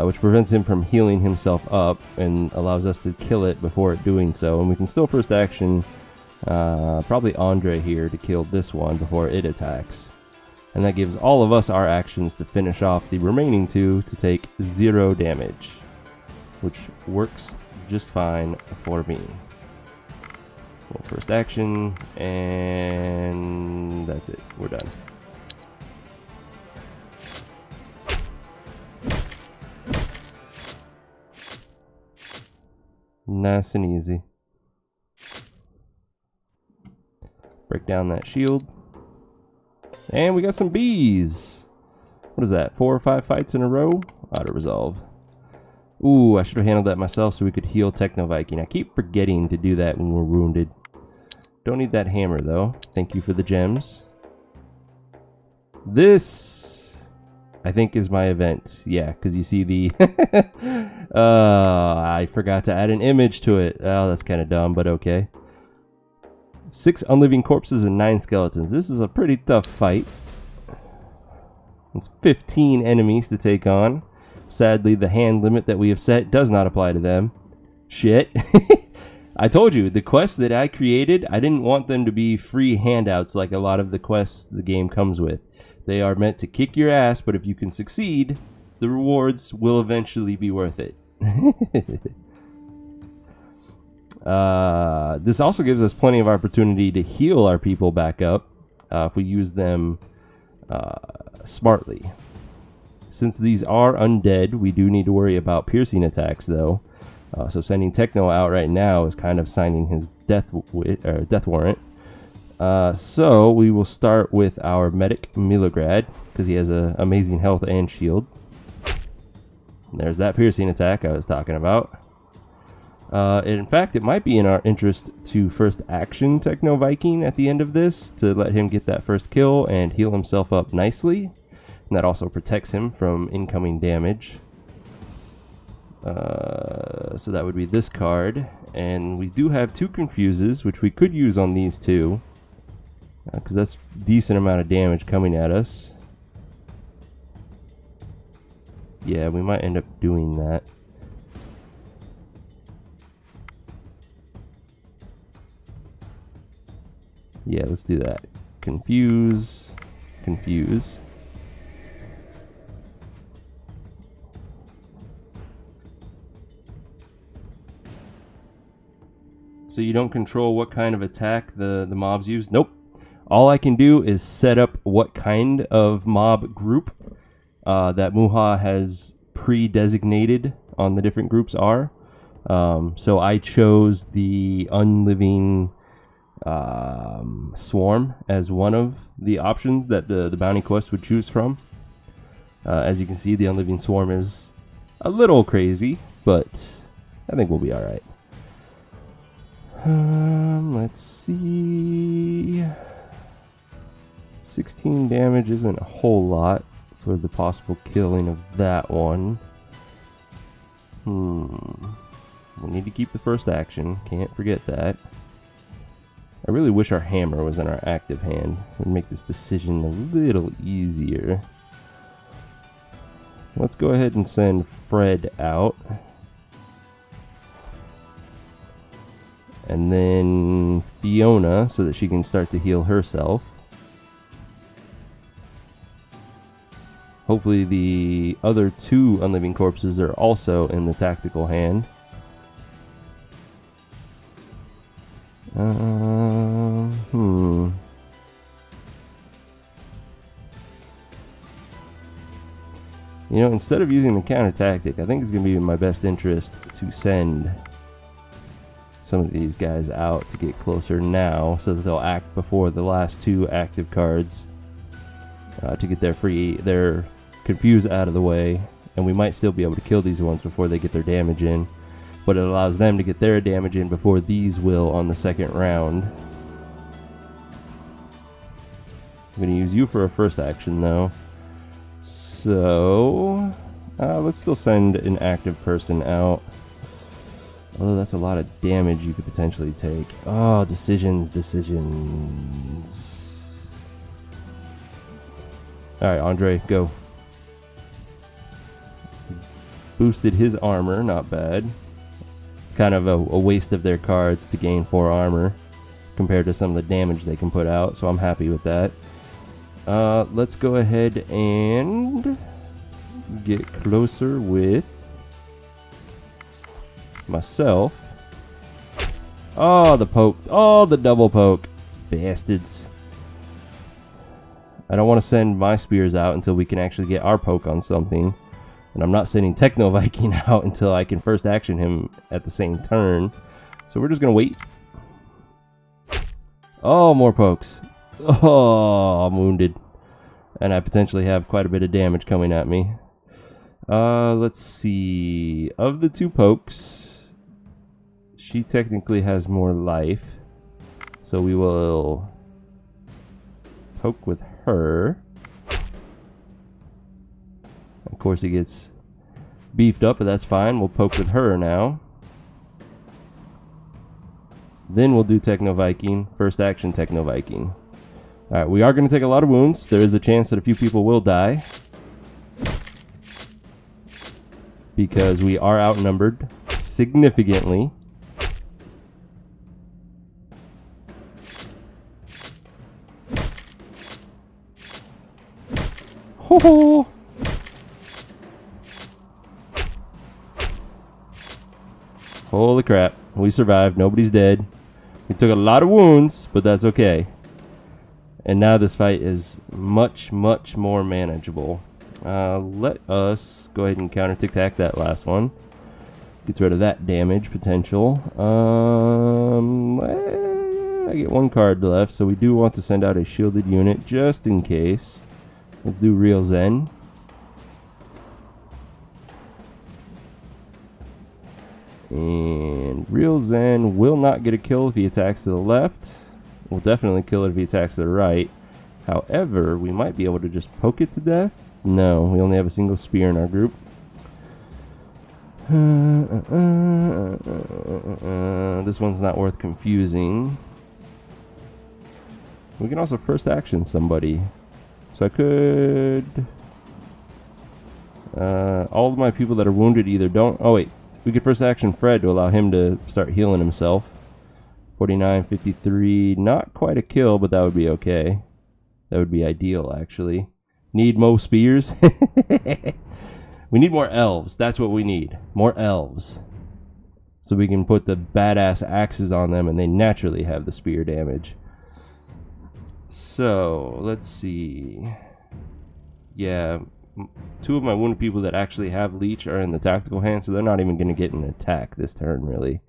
which prevents him from healing himself up and allows us to kill it before it doing so. And we can still first action probably Andre here to kill this one before it attacks. And that gives all of us our actions to finish off the remaining two to take 0 damage, which works just fine for me. Well, first action, and that's it. We're done. Nice and easy. Break down that shield. And we got some bees. What is that? 4 or 5 fights in a row? Auto resolve. Ooh, I should have handled that myself so we could heal Techno Viking. I keep forgetting to do that when we're wounded. Don't need that hammer though. Thank you for the gems. This, I think, is my event. Yeah, because you see the... I forgot to add an image to it. Oh, that's kind of dumb, but okay. 6 unliving corpses and 9 skeletons. This is a pretty tough fight. It's 15 enemies to take on. Sadly, the hand limit that we have set does not apply to them. Shit. I told you, the quests that I created, I didn't want them to be free handouts like a lot of the quests the game comes with. They are meant to kick your ass, but if you can succeed, the rewards will eventually be worth it. This also gives us plenty of opportunity to heal our people back up if we use them smartly. Since these are undead, we do need to worry about piercing attacks though. So sending Techno out right now is kind of signing his death warrant. So we will start with our medic Milograd, because he has amazing health and shield. And there's that piercing attack I was talking about. In fact, it might be in our interest to first action Techno Viking at the end of this to let him get that first kill and heal himself up nicely. And that also protects him from incoming damage. So that would be this card. And we do have 2 confuses, which we could use on these two, because that's a decent amount of damage coming at us. Yeah, we might end up doing that. Yeah, let's do that. Confuse. Confuse. So you don't control what kind of attack the mobs use? Nope. All I can do is set up what kind of mob group that Muha has pre-designated on the different groups are. So I chose the unliving swarm as one of the options that the bounty quest would choose from. As you can see, the unliving swarm is a little crazy, but I think we'll be alright. Let's see. 16 damage isn't a whole lot for the possible killing of that one. We need to keep the first action. Can't forget that. I really wish our hammer was in our active hand. It would make this decision a little easier. Let's go ahead and send Fred out. And then Fiona, so that she can start to heal herself. Hopefully the other 2 unliving corpses are also in the tactical hand. You know, instead of using the counter tactic, I think it's going to be in my best interest to send some of these guys out to get closer now, so that they'll act before the last 2 active cards to get their confuse out of the way, and we might still be able to kill these ones before they get their damage in, but it allows them to get their damage in before these will on the second round. I'm going to use you for a first action though, so let's still send an active person out. Although that's a lot of damage you could potentially take. Oh, decisions. Alright, Andre, go. Boosted his armor, not bad. It's kind of a waste of their cards to gain 4 armor compared to some of the damage they can put out, so I'm happy with that. Let's go ahead and get closer with myself. Oh, the poke. Oh, the double poke. Bastards. I don't want to send my spears out until we can actually get our poke on something. And I'm not sending Techno Viking out until I can first action him at the same turn. So we're just going to wait. Oh, more pokes. Oh, I'm wounded. And I potentially have quite a bit of damage coming at me. Let's see. Of the 2 pokes, she technically has more life. So we will poke with her. Of course, he gets beefed up, but that's fine. We'll poke with her now. Then we'll do Techno Viking. First action Techno Viking. Alright, we are going to take a lot of wounds. There is a chance that a few people will die. Because we are outnumbered significantly. Ho ho! Holy crap, we survived. Nobody's dead. We took a lot of wounds, but that's okay. And now this fight is much, much more manageable. Let us go ahead and counter tic-tac that last one. Gets rid of that damage potential. I get 1 card left, so we do want to send out a shielded unit just in case. Let's do Real Zen. And Real Zen will not get a kill if he attacks to the left. Will definitely kill it if he attacks to the right. However, we might be able to just poke it to death. No, we only have a single spear in our group. This one's not worth confusing. We can also first action somebody. So I could... all of my people that are wounded either don't... Oh wait, we could first action Fred to allow him to start healing himself. 49, 53, not quite a kill, but that would be okay. That would be ideal, actually. Need more spears? We need more elves. That's what we need. More elves. So we can put the badass axes on them and they naturally have the spear damage. So, let's see. Yeah, 2 of my wounded people that actually have leech are in the tactical hand, so they're not even going to get an attack this turn, really.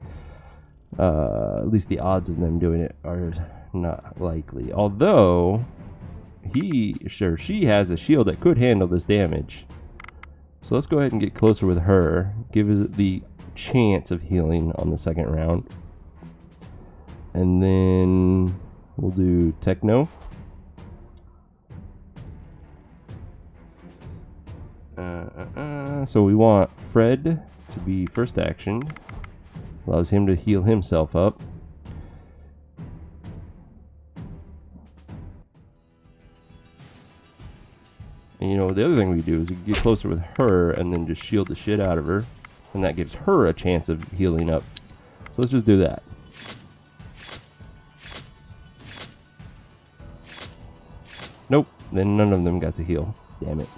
At least the odds of them doing it are not likely. Although, she has a shield that could handle this damage. So let's go ahead and get closer with her. Give us the chance of healing on the second round. And then we'll do Techno. So we want Fred to be first action. Allows him to heal himself up. And you know, the other thing we do is we get closer with her and then just shield the shit out of her. And that gives her a chance of healing up. So let's just do that. Nope, then none of them got to heal. Damn it.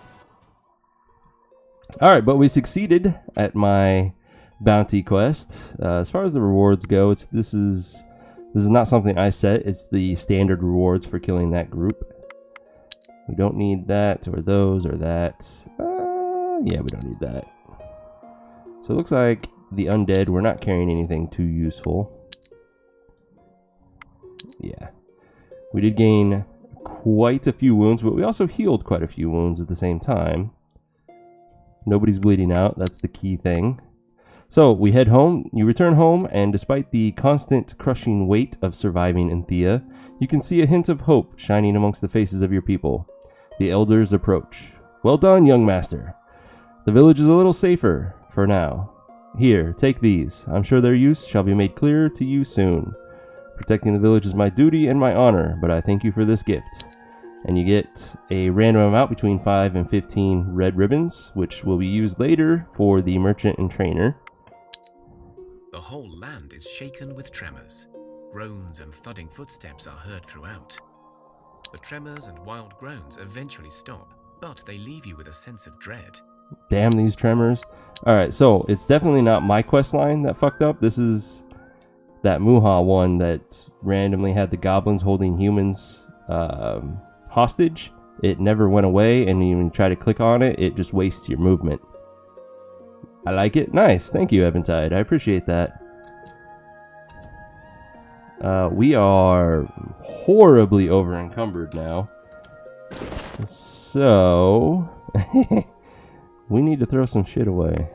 Alright, but we succeeded at my bounty quest. As far as the rewards go, this is not something I set. It's the standard rewards for killing that group. We don't need that, or those, or that. Yeah, we don't need that. So it looks like the undead, we're not carrying anything too useful. Yeah. We did gain quite a few wounds, but we also healed quite a few wounds at the same time. Nobody's bleeding out, that's the key thing. So we head home, you return home, and despite the constant crushing weight of surviving in Thea, you can see a hint of hope shining amongst the faces of your people. The elders approach. Well done, young master. The village is a little safer, for now. Here, take these. I'm sure their use shall be made clearer to you soon. Protecting the village is my duty and my honor, but I thank you for this gift. And you get a random amount between 5 and 15 red ribbons, which will be used later for the merchant and trainer. The whole land is shaken with tremors. Groans and thudding footsteps are heard throughout. The tremors and wild groans eventually stop, but they leave you with a sense of dread. Damn these tremors. Alright, so it's definitely not my quest line that fucked up. This is that Muha one that randomly had the goblins holding humans hostage. It never went away, and when you try to click on it, it just wastes your movement. I like it. Nice. Thank you, Eventide. I appreciate that. We are horribly over encumbered now. So we need to throw some shit away.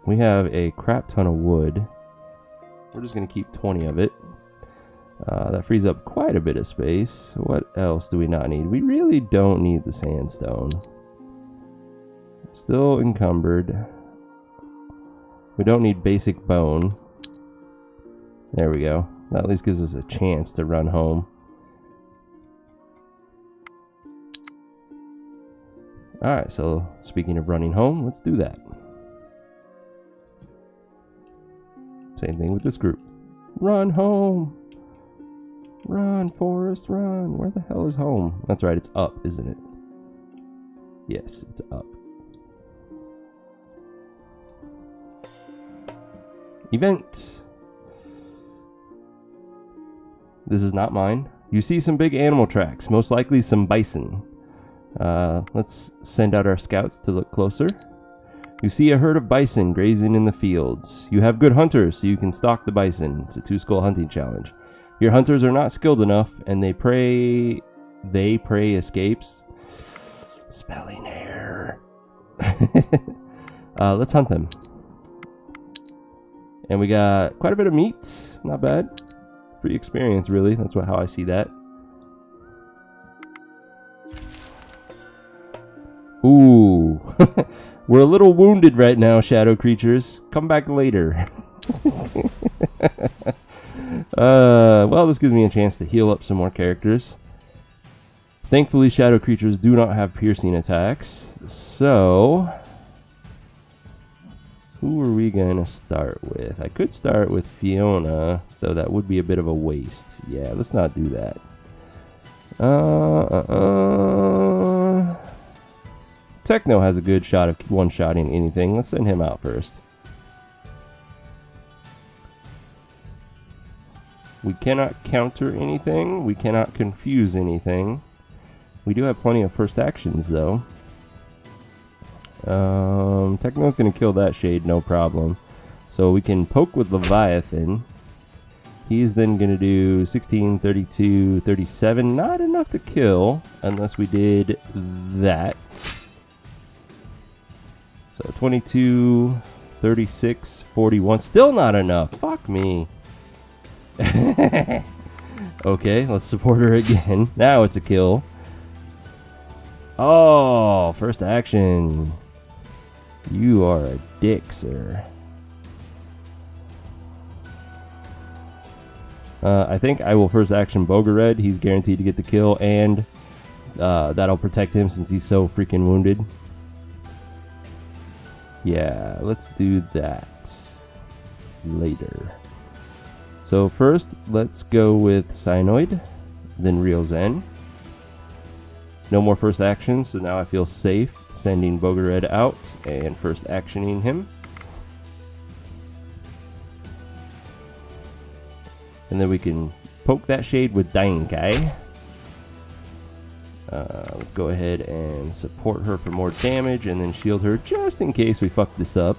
We have a crap ton of wood. We're just going to keep 20 of it. That frees up quite a bit of space. What else do we not need? We really don't need the sandstone. Still encumbered. We don't need basic bone. There we go. That at least gives us a chance to run home. Alright, so speaking of running home, let's do that. Same thing with this group. Run home! Run, Forrest, run! Where the hell is home? That's right, it's up, isn't it? Yes, it's up. Event. This is not mine. You see some big animal tracks, most likely some bison. Let's send out our scouts to look closer. You see a herd of bison grazing in the fields. You have good hunters, so you can stalk the bison. It's a 2-skull hunting challenge. Your hunters are not skilled enough, and they prey escapes. Spelling error. Let's hunt them. And we got quite a bit of meat. Not bad. Free experience, really. That's how I see that. Ooh. We're a little wounded right now, shadow creatures. Come back later. Well, this gives me a chance to heal up some more characters. Thankfully, shadow creatures do not have piercing attacks. So, who are we going to start with? I could start with Fiona, though that would be a bit of a waste. Yeah, let's not do that. Techno has a good shot of one-shotting anything. Let's send him out first. We cannot counter anything. We cannot confuse anything. We do have plenty of first actions, though. Techno's going to kill that shade, no problem. So we can poke with Leviathan. He's then going to do 16, 32, 37. Not enough to kill, unless we did that. So 22, 36, 41. Still not enough. Fuck me. Okay, let's support her again. Now it's a kill. Oh, first action. You are a dick, sir. I think I will first action Demoredread. He's guaranteed to get the kill, and that'll protect him since he's so freaking wounded. Yeah, let's do that later. So first, let's go with Cyanoid, then Real Zen. No more first actions, so now I feel safe sending Demoredread out and first actioning him. And then we can poke that shade with Dying Guy. Let's go ahead and support her for more damage and then shield her just in case we fuck this up.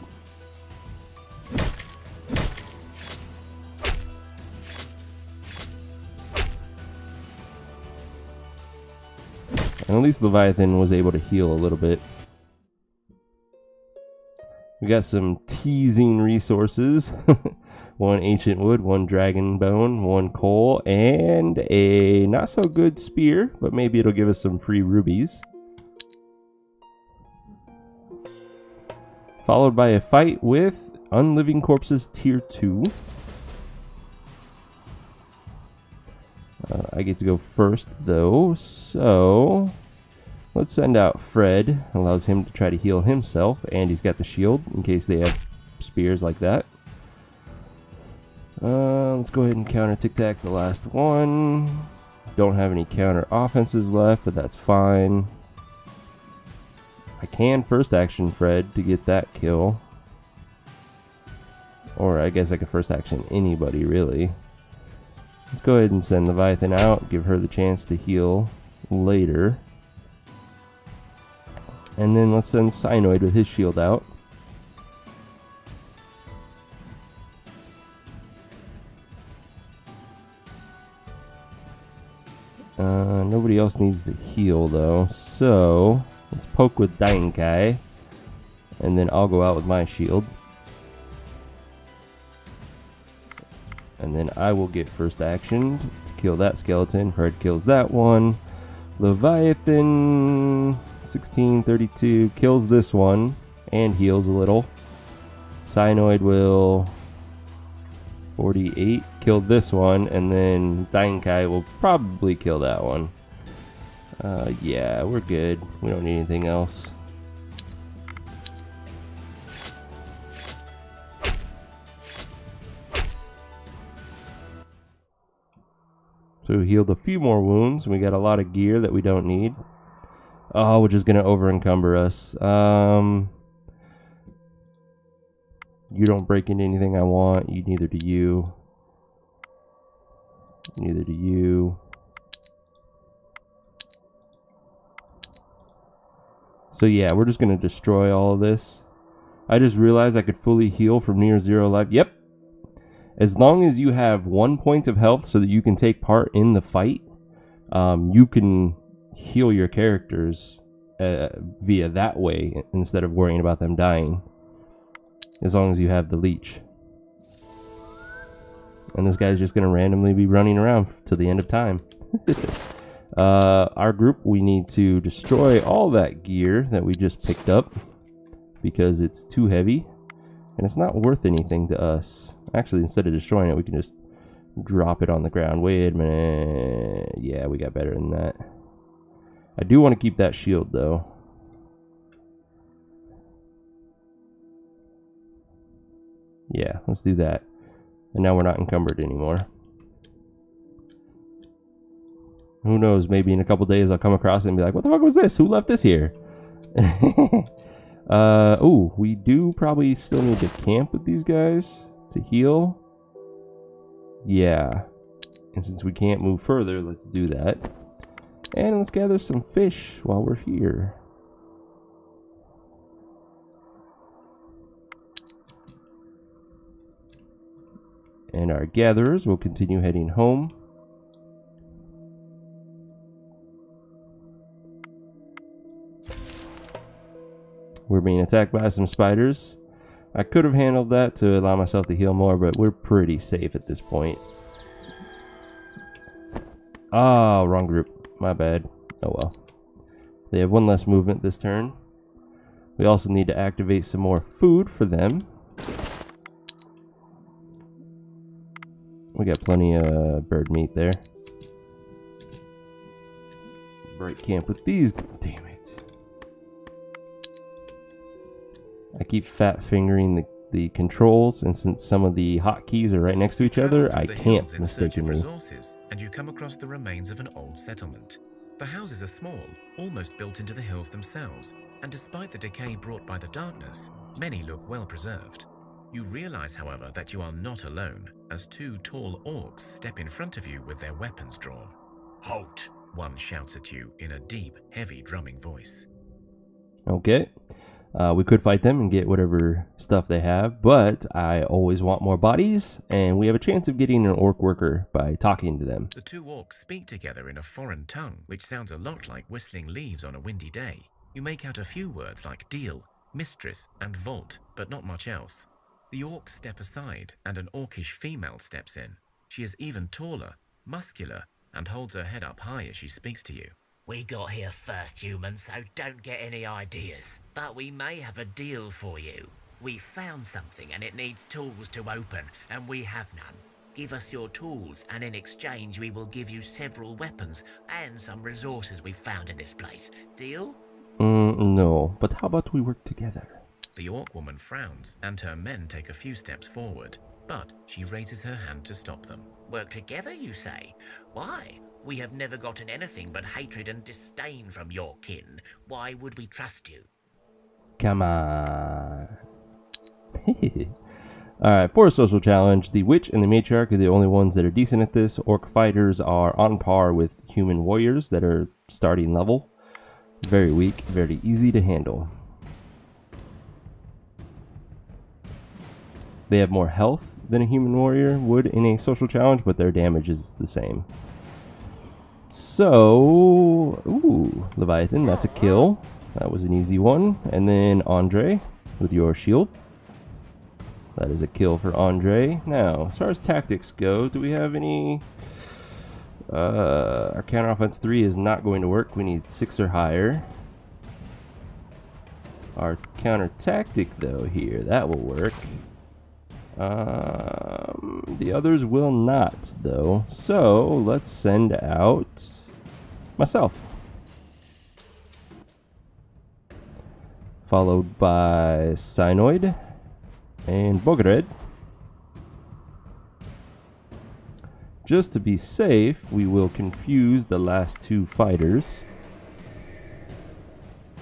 And at least Leviathan was able to heal a little bit. We got some teasing resources. 1 ancient wood, 1 dragon bone, 1 coal, and a not so good spear, but maybe it'll give us some free rubies. Followed by a fight with Unliving Corpses Tier 2. I get to go first, though, so let's send out Fred. Allows him to try to heal himself, and he's got the shield in case they have spears like that. Let's go ahead and counter tic-tac the last one. Don't have any counter offenses left, but that's fine. I can first action Fred to get that kill. Or I guess I could first action anybody, really. Let's go ahead and send Leviathan out, give her the chance to heal later. And then let's send Cyanoid with his shield out. Nobody else needs the heal though, so let's poke with Dainkai, and then I'll go out with my shield. And then I will get first action to kill that skeleton. Fred kills that one. Leviathan 1632 kills this one and heals a little. Cyanoid will 48 kill this one, and then Dainkai will probably kill that one. Yeah, we're good. We don't need anything else. So we healed a few more wounds. We got a lot of gear that we don't need. Oh, which is going to over encumber us. You don't break into anything I want. Neither do you. Neither do you. So yeah, we're just going to destroy all of this. I just realized I could fully heal from near 0 life. Yep. As long as you have 1 point of health so that you can take part in the fight, you can heal your characters via that way instead of worrying about them dying. As long as you have the leech. And this guy's just going to randomly be running around till the end of time. Our group, we need to destroy all that gear that we just picked up because it's too heavy and it's not worth anything to us. Actually, instead of destroying it, we can just drop it on the ground. Wait a minute. Yeah, we got better than that. I do want to keep that shield though. Yeah, let's do that. And now we're not encumbered anymore. Who knows, maybe in a couple days I'll come across it and be like, what the fuck was this? Who left this here? Oh, we do probably still need to camp with these guys to heal. Yeah. And since we can't move further, let's do that. And let's gather some fish while we're here. And our gatherers will continue heading home. We're being attacked by some spiders. I could have handled that to allow myself to heal more, but we're pretty safe at this point. Ah, wrong group. My bad. Oh well. They have one less movement this turn. We also need to activate some more food for them. We got plenty of bird meat there. Break camp with these. Damn it. I keep fat fingering the controls, and since some of the hotkeys are right next to each other, I can't mistakenly. Resources, and you come across the remains of an old settlement. The houses are small, almost built into the hills themselves, and despite the decay brought by the darkness, many look well preserved. You realize, however, that you are not alone, as two tall orcs step in front of you with their weapons drawn. Halt! One shouts at you in a deep, heavy drumming voice. Okay. We could fight them and get whatever stuff they have, but I always want more bodies, and we have a chance of getting an orc worker by talking to them. The two orcs speak together in a foreign tongue, which sounds a lot like whistling leaves on a windy day. You make out a few words like deal, mistress, and vault, but not much else. The orcs step aside, and an orcish female steps in. She is even taller, muscular, and holds her head up high as she speaks to you. We got here first, human, so don't get any ideas. But we may have a deal for you. We found something and it needs tools to open, and we have none. Give us your tools, and in exchange we will give you several weapons and some resources we've found in this place. Deal? No, but how about we work together? The orc woman frowns, and her men take a few steps forward, but she raises her hand to stop them. Work together, you say? Why? We have never gotten anything but hatred and disdain from your kin. Why would we trust you? Come on. Alright, for a social challenge, the witch and the matriarch are the only ones that are decent at this. Orc fighters are on par with human warriors that are starting level. Very weak, very easy to handle. They have more health than a human warrior would in a social challenge, but their damage is the same. So, ooh, Leviathan, that's a kill. That was an easy one. And then Andre with your shield. That is a kill for Andre. Now, as far as tactics go, do we have any... our counter offense 3 is not going to work. We need 6 or higher. Our counter tactic, though, here, that will work. The others will not, though. So, let's send out myself. Followed by Cynoid and Demoredread. Just to be safe, we will confuse the last 2 fighters.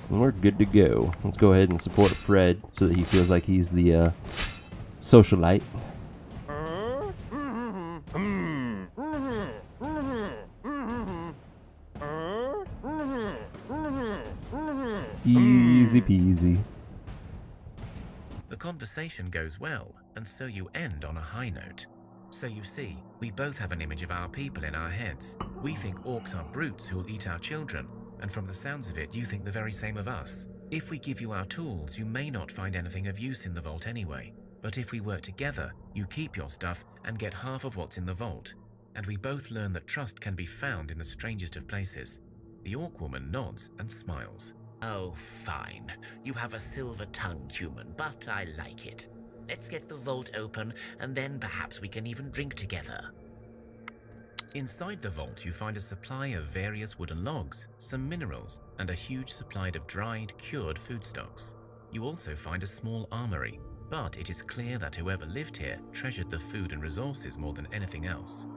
And we're good to go. Let's go ahead and support Fred so that he feels like he's the socialite. Easy peasy. The conversation goes well, and so you end on a high note. So you see, we both have an image of our people in our heads. We think orcs are brutes who'll eat our children, and from the sounds of it, you think the very same of us. If we give you our tools, you may not find anything of use in the vault anyway. But if we work together, you keep your stuff and get half of what's in the vault. And we both learn that trust can be found in the strangest of places. The orc woman nods and smiles. Oh, fine. You have a silver tongue, human, but I like it. Let's get the vault open, and then perhaps we can even drink together. Inside the vault, you find a supply of various wooden logs, some minerals, and a huge supply of dried, cured foodstuffs. You also find a small armory, but it is clear that whoever lived here treasured the food and resources more than anything else.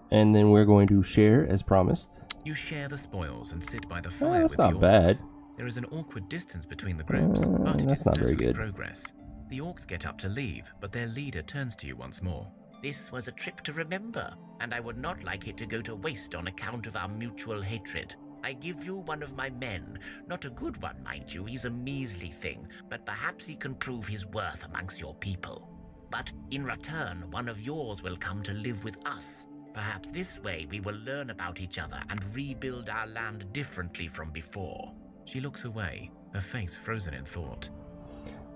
And then we're going to share as promised. You share the spoils and sit by the fire with the that's orcs. not bad. There is an awkward distance between the groups, but it is not very certainly good. progress. The orcs get up to leave, but their leader turns to you once more. This was a trip to remember, and I would not like it to go to waste on account of our mutual hatred. I give you one of my men. Not a good one, mind you, he's a measly thing, but perhaps he can prove his worth amongst your people. But in return, one of yours will come to live with us. Perhaps this way we will learn about each other and rebuild our land differently from before. She looks away, her face frozen in thought.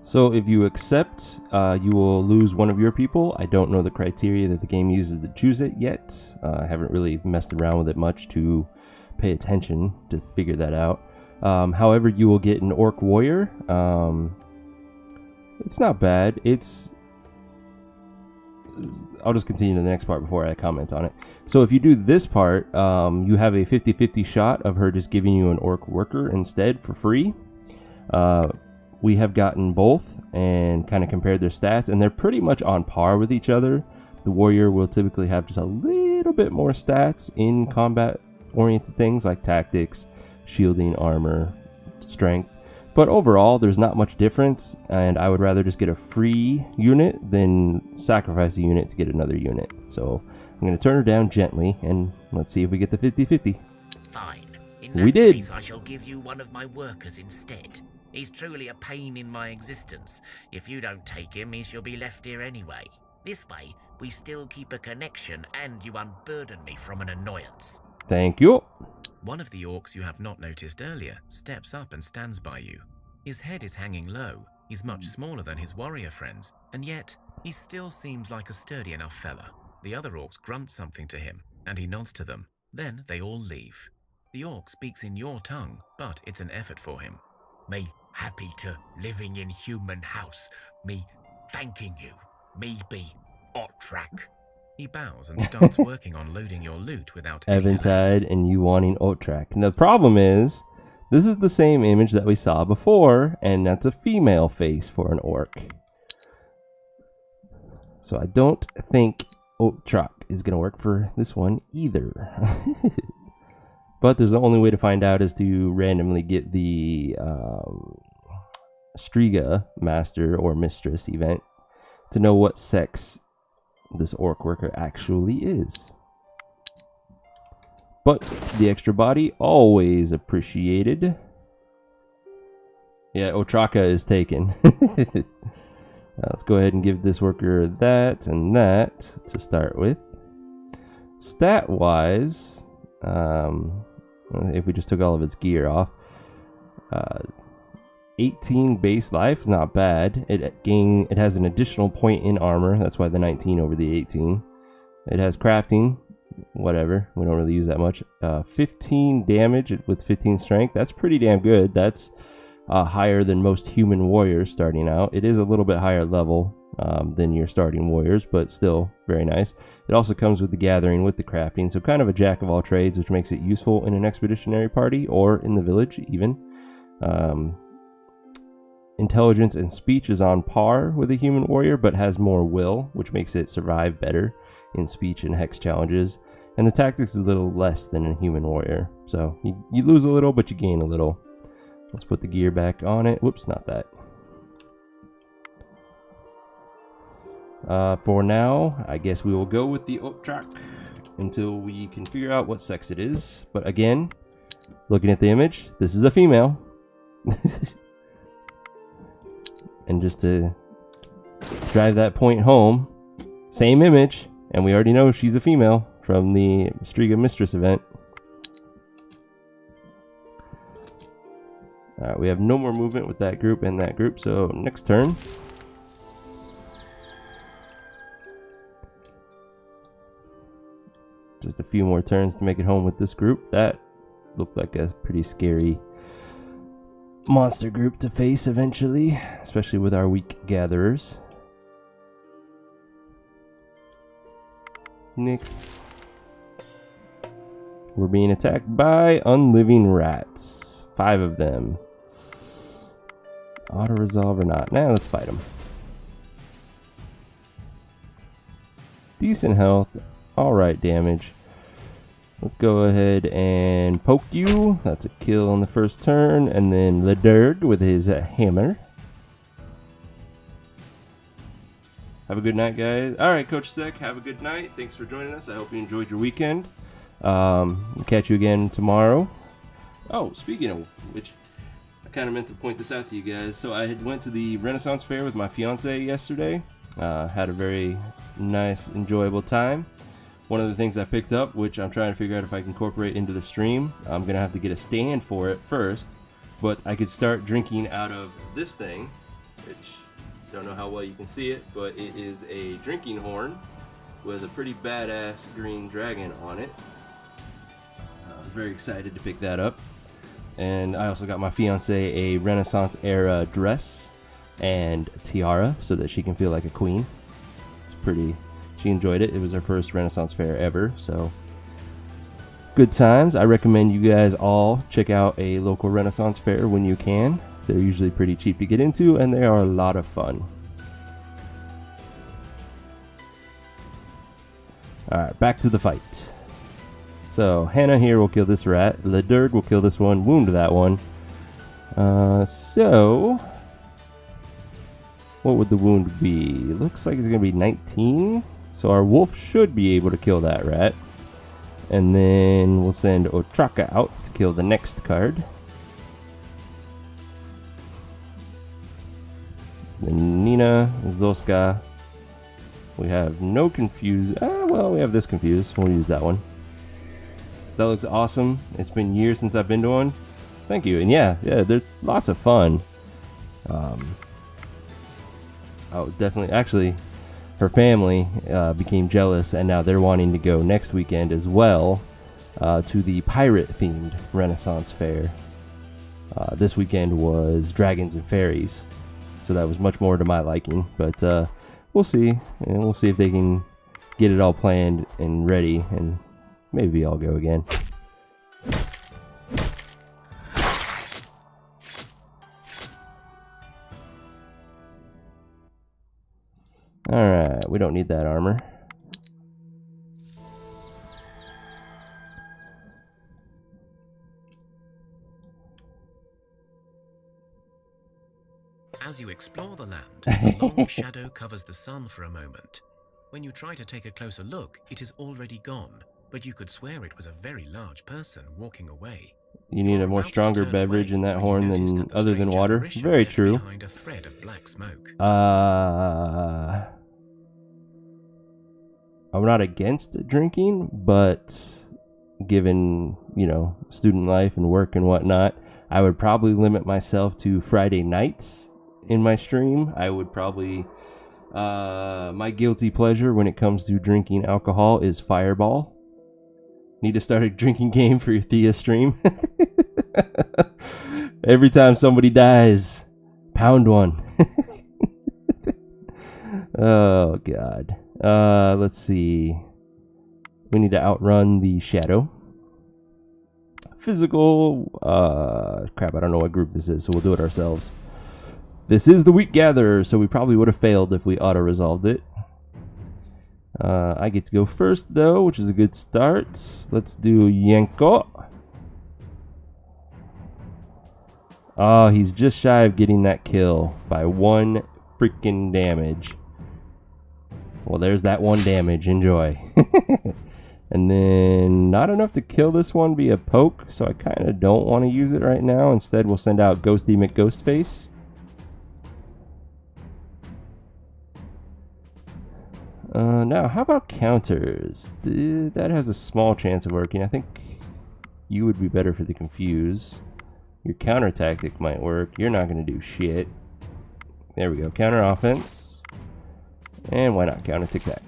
So if you accept, you will lose one of your people. I don't know the criteria that the game uses to choose it yet. I haven't really messed around with it much to pay attention to figure that out. However, you will get an orc warrior. It's not bad. I'll just continue to the next part before I comment on it. So if you do this part, you have a 50-50 shot of her just giving you an orc worker instead for free. We have gotten both and kind of compared their stats, and they're pretty much on par with each other. The warrior will typically have just a little bit more stats in combat-oriented things like tactics, shielding, armor, strength. But overall, there's not much difference, and I would rather just get a free unit than sacrifice a unit to get another unit. So I'm going to turn her down gently, and let's see if we get the 50-50. Fine. In We that did. case, I shall give you one of my workers instead. He's truly a pain in my existence. If you don't take him, he shall be left here anyway. This way, we still keep a connection, and you unburden me from an annoyance. Thank you. One of the orcs you have not noticed earlier steps up and stands by you. His head is hanging low, he's much smaller than his warrior friends, and yet he still seems like a sturdy enough fella. The other orcs grunt something to him, and he nods to them. Then they all leave. The orc speaks in your tongue, but it's an effort for him. Me happy to living in human house. Me thanking you. Maybe Otrak. He bows and starts working on loading your loot without any Eventide delays. and you wanting Otrak. And the problem is, this is the same image that we saw before, and that's a female face for an orc. So I don't think Otrak is going to work for this one either. But there's the only way to find out is to randomly get the Striga Master or Mistress event to know what sex this orc worker actually is. But the extra body, always appreciated. Yeah, Otraka is taken. Let's go ahead and give this worker that and that to start with. Stat-wise, if we just took all of its gear off, 18 base life is not bad. It has an additional point in armor. That's why the 19 over the 18. It has crafting, whatever. We don't really use that much. 15 damage with 15 strength. That's pretty damn good. That's higher than most human warriors starting out. It is a little bit higher level than your starting warriors, but still very nice. It also comes with the gathering with the crafting, so kind of a jack of all trades, which makes it useful in an expeditionary party or in the village even. Intelligence and speech is on par with a human warrior, but has more will, which makes it survive better in speech and hex challenges. And the tactics is a little less than a human warrior, so you lose a little, but you gain a little. Let's put the gear back on it. Whoops, not that. For now, I guess we will go with the Otrak until we can figure out what sex it is. But again, looking at the image, this is a female. And just to drive that point home, same image, and we already know she's a female from the Striga Mistress event. We have no more movement with that group and that group, so next turn. Just a few more turns to make it home with this group. That looked like a pretty scary monster group to face eventually, especially with our weak gatherers. Next. We're being attacked by unliving rats. 5 of them. Auto resolve or not? Nah, let's fight them. Decent health. Alright, damage. Let's go ahead and poke you. That's a kill on the first turn. And then Lederd with his hammer. Have a good night, guys. Alright, Coach Sec, have a good night. Thanks for joining us. I hope you enjoyed your weekend. We'll catch you again tomorrow. Oh, speaking of which, I kind of meant to point this out to you guys. So I had went to the Renaissance Fair with my fiance yesterday. Had a very nice, enjoyable time. One of the things I picked up, which I'm trying to figure out if I can incorporate into the stream, I'm going to have to get a stand for it first, but I could start drinking out of this thing, which don't know how well you can see it, but it is a drinking horn with a pretty badass green dragon on it. I was very excited to pick that up. And I also got my fiance a Renaissance era dress and tiara so that she can feel like a queen. It's pretty... She enjoyed it. It was her first Renaissance fair ever, so good times. I recommend you guys all check out a local Renaissance fair when you can. They're usually pretty cheap to get into, and they are a lot of fun. Alright, back to the fight. So, Hannah here will kill this rat. Lederd will kill this one, wound that one. So... what would the wound be? Looks like it's going to be 19. So our wolf should be able to kill that rat. And then we'll send Otraka out to kill the next card. Then Nina, Zoska. We have no confused. Well, we have this confused. We'll use that one. That looks awesome. It's been years since I've been to one. Thank you. And yeah, there's lots of fun. Oh, definitely. Actually, her family became jealous, and now they're wanting to go next weekend as well to the pirate-themed Renaissance Fair. This weekend was Dragons and Fairies, so that was much more to my liking. But we'll see. And we'll see if they can get it all planned and ready, and maybe I'll go again. Alright, we don't need that armor. As you explore the land, a long shadow covers the sun for a moment. When you try to take a closer look, it is already gone, but you could swear it was a very large person walking away. You need a more stronger beverage in that horn than other than water. Very true. Behind a thread of black smoke. I'm not against drinking, but given, you know, student life and work and whatnot, I would probably limit myself to Friday nights in my stream. I would probably, my guilty pleasure when it comes to drinking alcohol is Fireball. Need to start a drinking game for your Thea stream. Every time somebody dies, pound one. Oh, God. Let's see. We need to outrun the shadow. Physical. Crap, I don't know what group this is, so we'll do it ourselves. This is the Weak Gatherer, so we probably would have failed if we auto-resolved it. I get to go first, though, which is a good start. Let's do Yenko. Oh, he's just shy of getting that kill by 1 freaking damage. Well, there's that 1 damage. Enjoy. And then not enough to kill this one via poke, so I kind of don't want to use it right now. Instead, we'll send out Ghosty McGhostface. Now, how about counters? That has a small chance of working. I think you would be better for the confuse. Your counter tactic might work. You're not going to do shit. There we go. Counter offense. And why not counter tic-tac?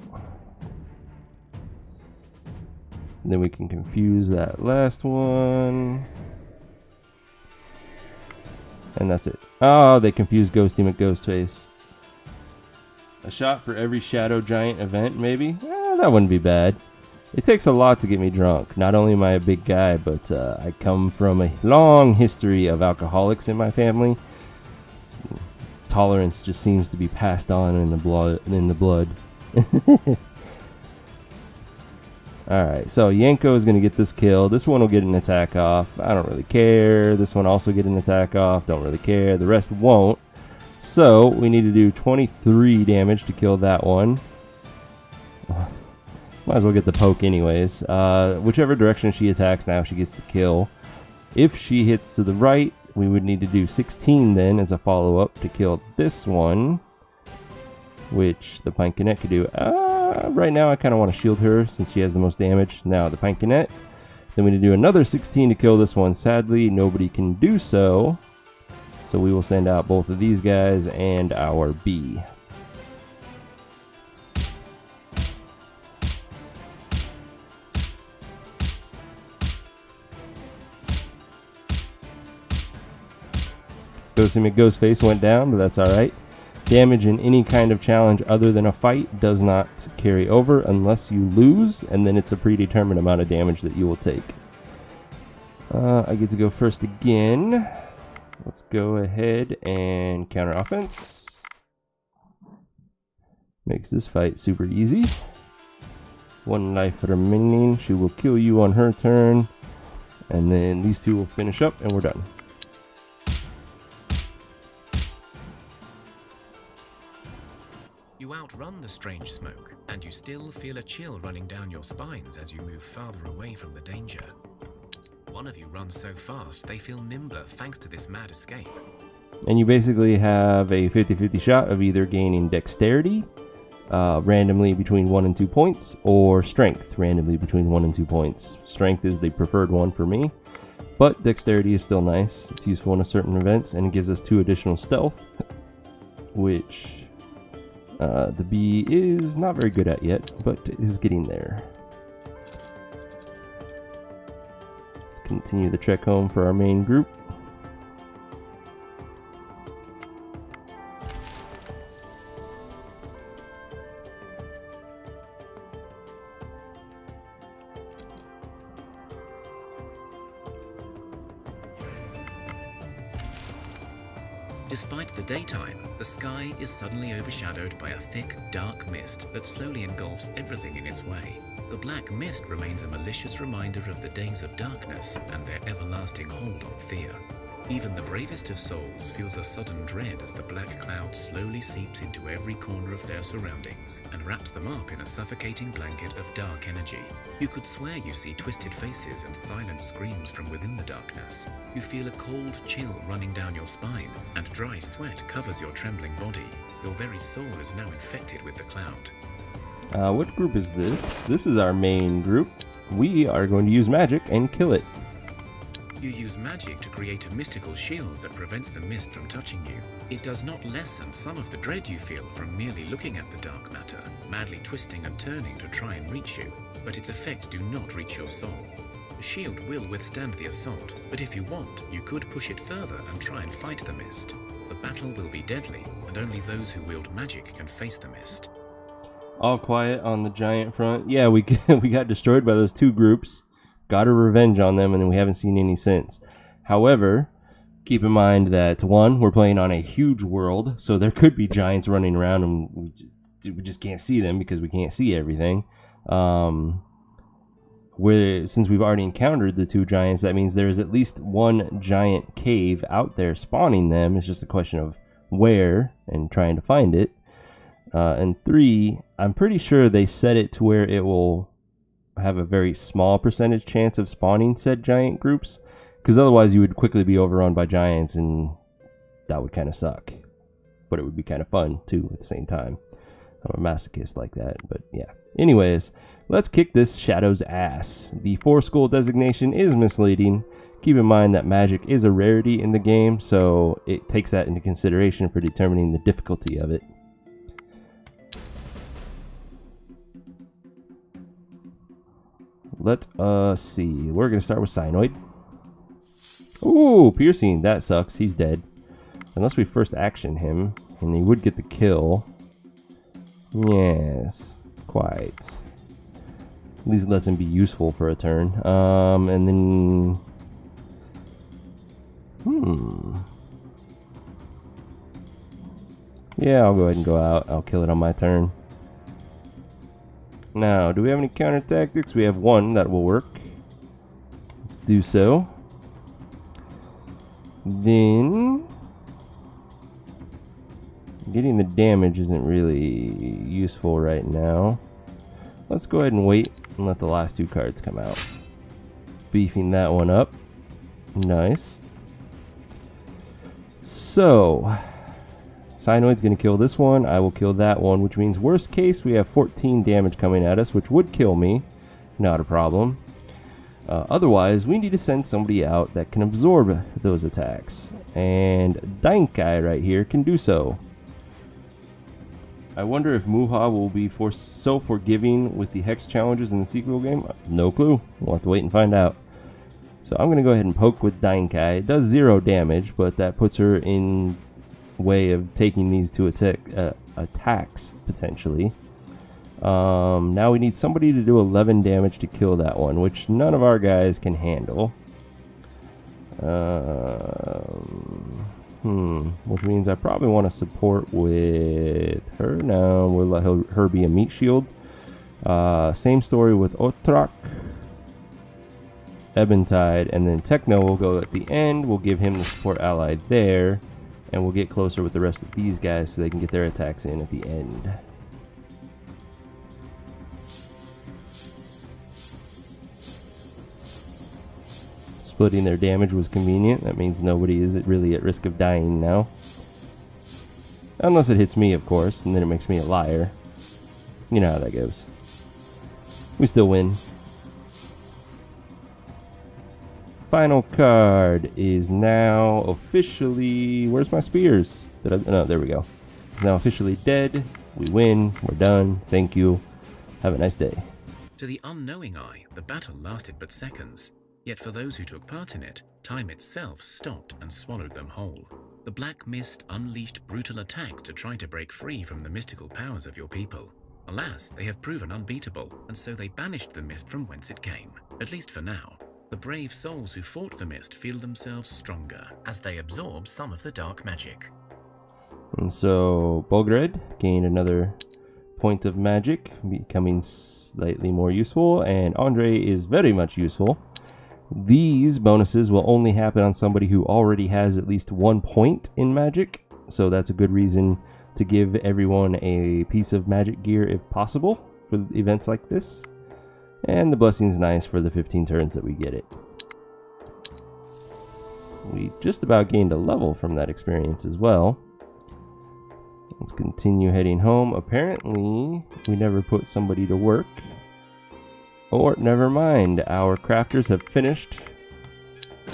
Then we can confuse that last one. And that's it. Oh, they confused Ghosty McGhostface. A shot for every Shadow Giant event, maybe? That wouldn't be bad. It takes a lot to get me drunk. Not only am I a big guy, but I come from a long history of alcoholics in my family. Tolerance just seems to be passed on in the blood. Alright, so Yenko is going to get this kill. This one will get an attack off. I don't really care. This one also get an attack off. Don't really care. The rest won't. So, we need to do 23 damage to kill that one. Might as well get the poke anyways. Whichever direction she attacks now, she gets the kill. If she hits to the right, we would need to do 16 then as a follow-up to kill this one. Which the Pinkinet could do. Right now I kind of want to shield her since she has the most damage. Now the Pinkinet. Then we need to do another 16 to kill this one. Sadly, nobody can do so. So we will send out both of these guys and our bee. Ghosty McGhostface went down, but that's alright. Damage in any kind of challenge other than a fight does not carry over unless you lose, and then it's a predetermined amount of damage that you will take. I get to go first again. Let's go ahead and counter offense. Makes this fight super easy. 1 life remaining. She will kill you on her turn. And then these two will finish up and we're done. You outrun the strange smoke, and you still feel a chill running down your spines as you move farther away from the danger. One of you runs so fast, they feel nimbler thanks to this mad escape. And you basically have a 50-50 shot of either gaining dexterity, randomly between 1 and 2 points, or strength, randomly between 1 and 2 points. Strength is the preferred one for me, but dexterity is still nice. It's useful in certain events, and it gives us 2 additional stealth, which the bee is not very good at yet, but is getting there. Continue the trek home for our main group. Despite the daytime, the sky is suddenly overshadowed by a thick, dark mist that slowly engulfs everything in its way. The black mist remains a malicious reminder of the days of darkness and their everlasting hold on Thea. Even the bravest of souls feels a sudden dread as the black cloud slowly seeps into every corner of their surroundings and wraps them up in a suffocating blanket of dark energy. You could swear you see twisted faces and silent screams from within the darkness. You feel a cold chill running down your spine, and dry sweat covers your trembling body. Your very soul is now infected with the cloud. What group is this? This is our main group. We are going to use magic and kill it. You use magic to create a mystical shield that prevents the mist from touching you. It does not lessen some of the dread you feel from merely looking at the dark matter, madly twisting and turning to try and reach you, but its effects do not reach your soul. The shield will withstand the assault, but if you want, you could push it further and try and fight the mist. The battle will be deadly, and only those who wield magic can face the mist. All quiet on the giant front. Yeah, we got destroyed by those two groups. Got our revenge on them, and we haven't seen any since. However, keep in mind that, one, we're playing on a huge world, so there could be giants running around, and we just can't see them because we can't see everything. Since we've already encountered the two giants, that means there is at least one giant cave out there spawning them. It's just a question of where and trying to find it. And three, I'm pretty sure they set it to where it will have a very small percentage chance of spawning said giant groups, because otherwise you would quickly be overrun by giants, and that would kind of suck. But it would be kind of fun too at the same time. I'm a masochist like that, but yeah. Anyways, let's kick this Shadow's ass. The 4-skull designation is misleading. Keep in mind that magic is a rarity in the game, so it takes that into consideration for determining the difficulty of it. Let us see. We're going to start with Cyanoid. Ooh, piercing. That sucks. He's dead. Unless we first action him, and he would get the kill. Yes, quite. At least it lets him be useful for a turn. And then... Yeah, I'll go ahead and go out. I'll kill it on my turn. Now, do we have any counter tactics? We have one that will work. Let's do so. Then, getting the damage isn't really useful right now. Let's go ahead and wait and let the last two cards come out. Beefing that one up. Nice. So, Cyanoid's going to kill this one. I will kill that one, which means worst case we have 14 damage coming at us, which would kill me. Not a problem. Otherwise, we need to send somebody out that can absorb those attacks. And Dainkai right here can do so. I wonder if Muha will be so forgiving with the Hex challenges in the sequel game. No clue. We'll have to wait and find out. So I'm going to go ahead and poke with Dainkai. It does 0 damage, but that puts her in way of taking these two attacks potentially. Now we need somebody to do 11 damage to kill that one, which none of our guys can handle. Which means I probably want to support with her. No, we'll let her be a meat shield. Same story with Otrak, Ebentide, and then Techno will go at the end. We'll give him the support ally there. And we'll get closer with the rest of these guys so they can get their attacks in at the end. Splitting their damage was convenient. That means nobody is really at risk of dying now. Unless it hits me, of course, and then it makes me a liar. You know how that goes. We still win. Final card is now officially... Where's my spears? No, there we go. Now officially dead. We win. We're done. Thank you. Have a nice day. To the unknowing eye, the battle lasted but seconds. Yet for those who took part in it, time itself stopped and swallowed them whole. The black mist unleashed brutal attacks to try to break free from the mystical powers of your people. Alas, they have proven unbeatable, and so they banished the mist from whence it came. At least for now. The brave souls who fought the mist feel themselves stronger as they absorb some of the dark magic. And so Demoredread gained another point of magic, becoming slightly more useful, and Andre is very much useful. These bonuses will only happen on somebody who already has at least 1 point in magic, so that's a good reason to give everyone a piece of magic gear if possible for events like this. And the blessing's nice for the 15 turns that we get it. We just about gained a level from that experience as well. Let's continue heading home. Apparently, we never put somebody to work. Or, never mind, our crafters have finished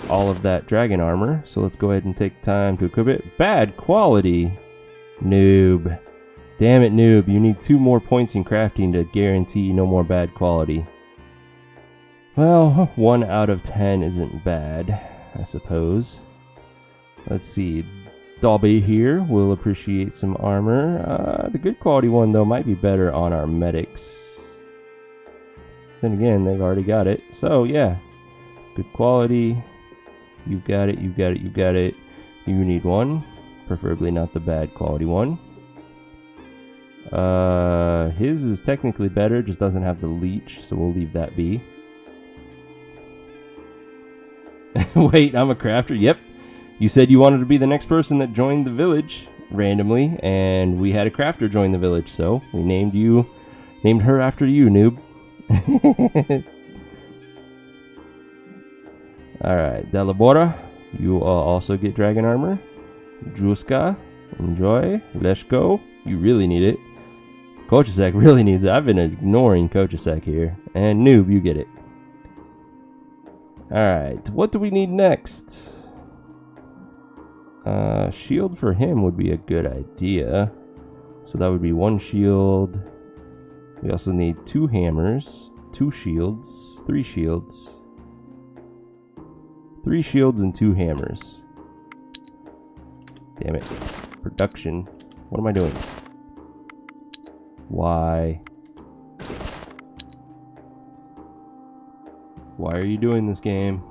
all of that dragon armor. So let's go ahead and take time to equip it. Bad quality! Noob. Damn it, noob. You need 2 more points in crafting to guarantee no more bad quality. Well, 1 out of 10 isn't bad, I suppose. Let's see. Dobby here will appreciate some armor. The good quality one, though, might be better on our medics. Then again, they've already got it. So, yeah. Good quality. You've got it, you've got it, you've got it. You need 1. Preferably not the bad quality one. His is technically better, just doesn't have the leech, so we'll leave that be. Wait, I'm a crafter? Yep. You said you wanted to be the next person that joined the village randomly, and we had a crafter join the village, so we named her after you, noob. Alright, Delabora, you also get dragon armor. Druska, enjoy. Leshko, you really need it. Kochasek really needs it. I've been ignoring Kochasek here. And noob, you get it. Alright, what do we need next? Shield for him would be a good idea. So that would be 1 shield. We also need 2 hammers, 2 shields, 3 shields. 3 shields and 2 hammers. Damn it. Production. What am I doing? Why? Why are you doing this game?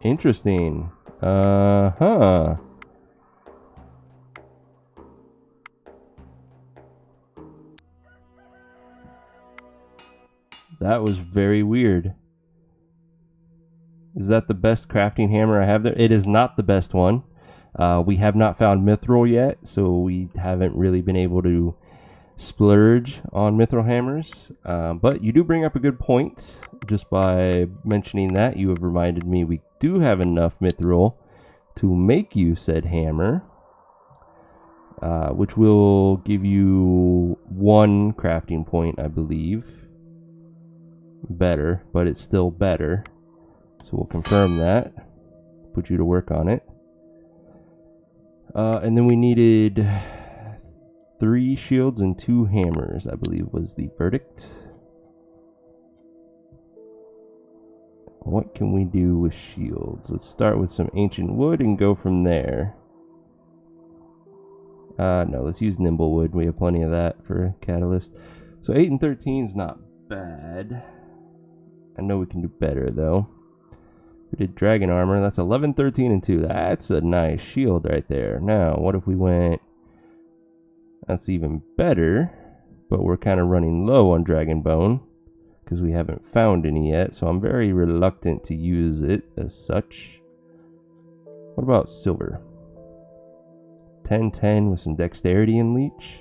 Interesting. Uh-huh. That was very weird. Is that the best crafting hammer I have there? It is not the best one. We have not found mithril yet, so we haven't really been able to splurge on mithril hammers. But you do bring up a good point. Just by mentioning that, you have reminded me we do have enough mithril to make you said hammer. Which will give you 1 crafting point, I believe. Better, but it's still better. So we'll confirm that. Put you to work on it. And then we needed 3 shields and 2 hammers, I believe was the verdict. What can we do with shields? Let's start with some ancient wood and go from there. No, let's use nimble wood. We have plenty of that for catalyst. So 8 and 13 is not bad. I know we can do better though. We did dragon armor. That's 11, 13, and 2. That's a nice shield right there. Now, what if we went... That's even better. But we're kind of running low on dragon bone. Because we haven't found any yet. So I'm very reluctant to use it as such. What about silver? 10, 10 with some dexterity and leech.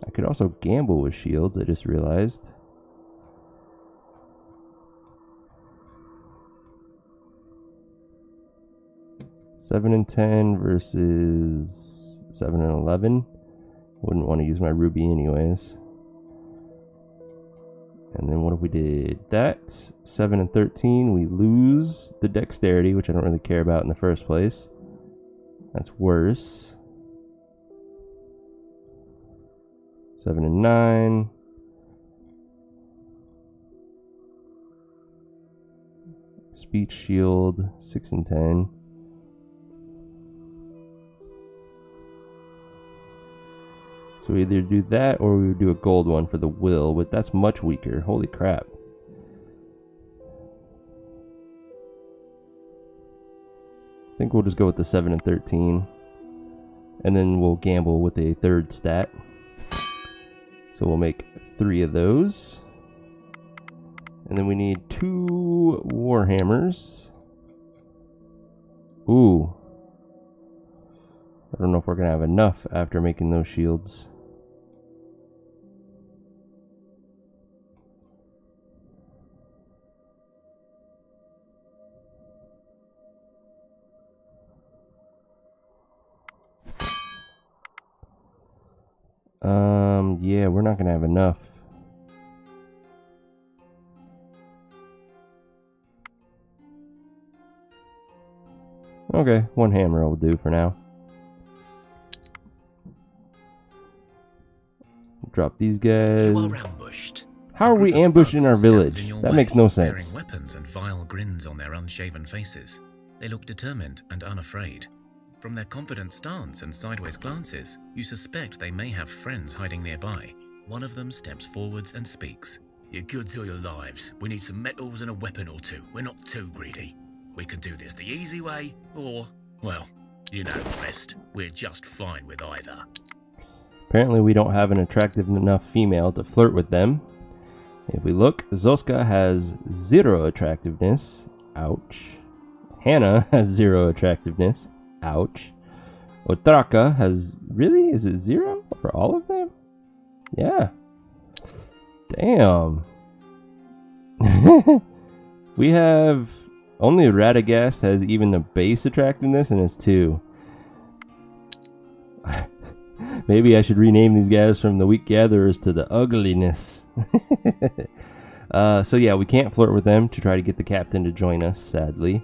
I could also gamble with shields, I just realized. Seven and 10 versus 7 and 11. Wouldn't want to use my ruby anyways. And then what if we did that? 7 and 13, we lose the dexterity, which I don't really care about in the first place. That's worse. 7 and 9. Speech shield, 6 and 10. So we either do that or we would do a gold one for the will, but that's much weaker. Holy crap. I think we'll just go with the 7 and 13. And then we'll gamble with a third stat. So we'll make 3 of those. And then we need 2 Warhammers. Ooh. I don't know if we're going to have enough after making those shields. Yeah, we're not going to have enough. Okay, 1 hammer will do for now. Drop these guys. You are ambushed. How are we ambushed in our village? That makes no sense. Bearing weapons and vile grins on their unshaven faces. They look determined and unafraid. From their confident stance and sideways glances, you suspect they may have friends hiding nearby. One of them steps forwards and speaks. Your goods or your lives. We need some metals and a weapon or two. We're not too greedy. We can do this the easy way, or, well, you know the rest. We're just fine with either. Apparently we don't have an attractive enough female to flirt with them. If we look, Zoska has 0 attractiveness. Ouch. Hannah has 0 attractiveness. Ouch. Otraka has... Really? Is it 0 for all of them? Yeah. Damn. We have... Only Radagast has even the base attractiveness, and it's 2. Maybe I should rename these guys from the weak gatherers to the ugliness. So yeah, we can't flirt with them to try to get the captain to join us, sadly.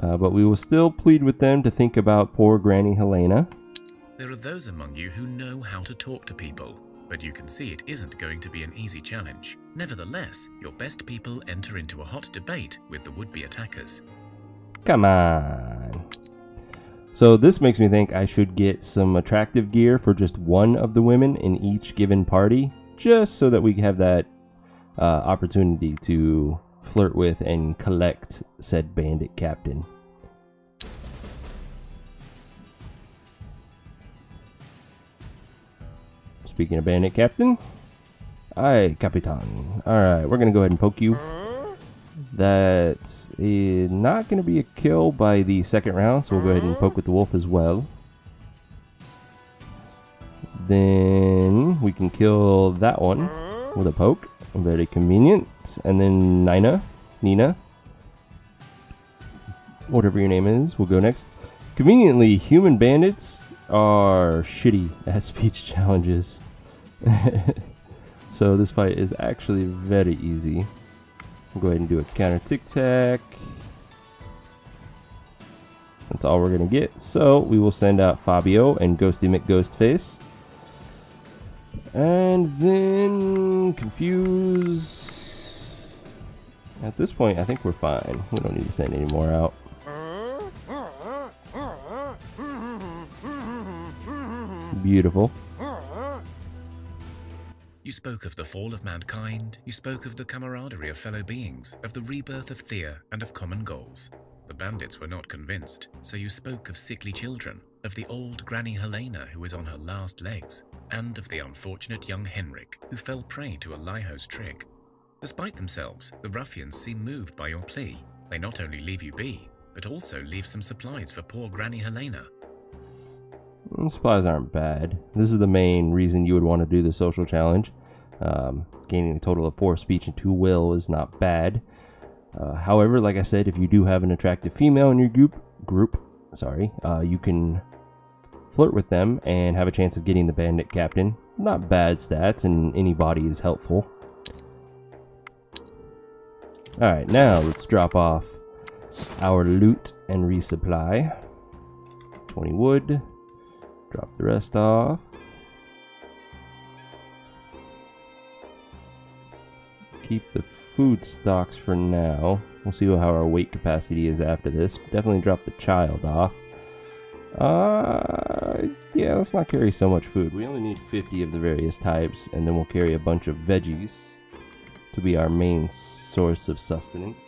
But we will still plead with them to think about poor Granny Helena. There are those among you who know how to talk to people, but you can see it isn't going to be an easy challenge. Nevertheless, your best people enter into a hot debate with the would-be attackers. Come on. So this makes me think I should get some attractive gear for just one of the women in each given party, just so that we have that opportunity to flirt with and collect said bandit captain. Speaking of bandit captain, aye, Capitan. Alright, we're going to go ahead and poke you. That's not going to be a kill by the second round, so we'll go ahead and poke with the wolf as well. Then we can kill that one with a poke. Very convenient. And then Nina, whatever your name is, will go next. Conveniently, human bandits are shitty at speech challenges. So this fight is actually very easy. We'll go ahead and do a counter tic-tac. That's all we're going to get. So we will send out Fabio and Ghosty McGhostface. And then confuse. At this point, I think we're fine. We don't need to send any more out. Beautiful. You spoke of the fall of mankind, you spoke of the camaraderie of fellow beings, of the rebirth of Thea, and of common goals. The bandits were not convinced, so you spoke of sickly children, of the old Granny Helena who was on her last legs, and of the unfortunate young Henrik who fell prey to a Lyho's trick. Despite themselves, the ruffians seem moved by your plea. They not only leave you be, but also leave some supplies for poor Granny Helena. Supplies aren't bad. This is the main reason you would want to do the social challenge. Gaining a total of 4 speech and 2 will is not bad. However, like I said, if you do have an attractive female in your group, you can flirt with them and have a chance of getting the bandit captain. Not bad stats, and any body is helpful. Alright, now let's drop off our loot and resupply. 20 wood. Drop the rest off. Keep the food stocks for now. We'll see how our weight capacity is after this. Definitely drop the child off. Yeah, let's not carry so much food. We only need 50 of the various types, and then we'll carry a bunch of veggies to be our main source of sustenance.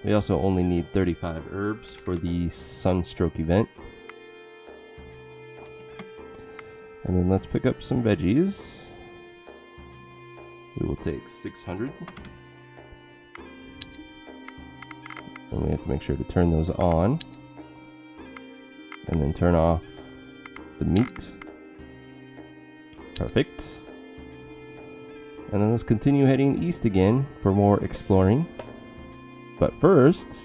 We also only need 35 herbs for the sunstroke event. And then let's pick up some veggies. We will take 600. And we have to make sure to turn those on. And then turn off the meat. Perfect. And then let's continue heading east again for more exploring. But first,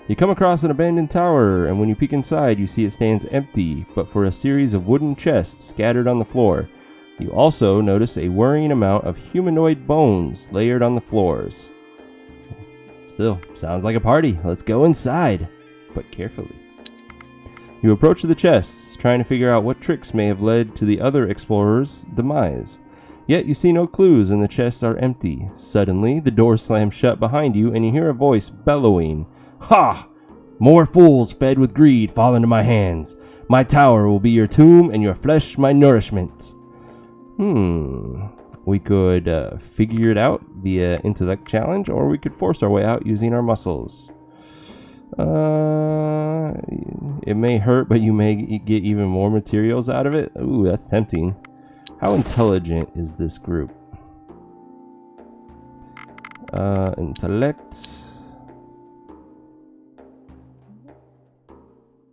you come across an abandoned tower, and when you peek inside, you see it stands empty, but for a series of wooden chests scattered on the floor. You also notice a worrying amount of humanoid bones layered on the floors. Still, sounds like a party. Let's go inside, but carefully. You approach the chests, trying to figure out what tricks may have led to the other explorers' demise. Yet you see no clues and the chests are empty. Suddenly, the door slams shut behind you and you hear a voice bellowing, "Ha! More fools fed with greed fall into my hands. My tower will be your tomb and your flesh my nourishment." We could figure it out via intellect challenge, or we could force our way out using our muscles. It may hurt, but you may get even more materials out of it. Ooh, that's tempting. How intelligent is this group? Intellect.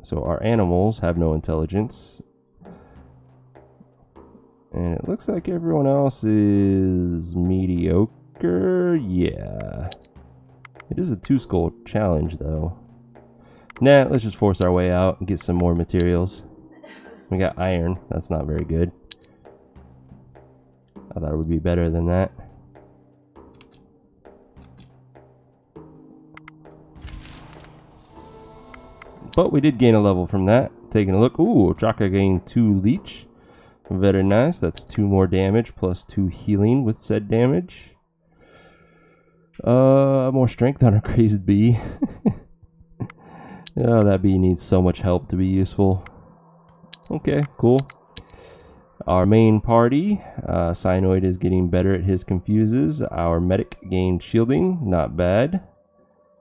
So our animals have no intelligence. And it looks like everyone else is mediocre. Yeah. It is a 2-skull challenge, though. Nah, let's just force our way out and get some more materials. We got iron. That's not very good. I thought it would be better than that. But we did gain a level from that. Taking a look. Ooh, Chaka gained 2 leech. Very nice. That's 2 more damage plus 2 healing with said damage. More strength on a crazed bee. Oh, that bee needs so much help to be useful. Okay, cool. Our main party, Cyanoid is getting better at his confuses. Our medic gained shielding, not bad.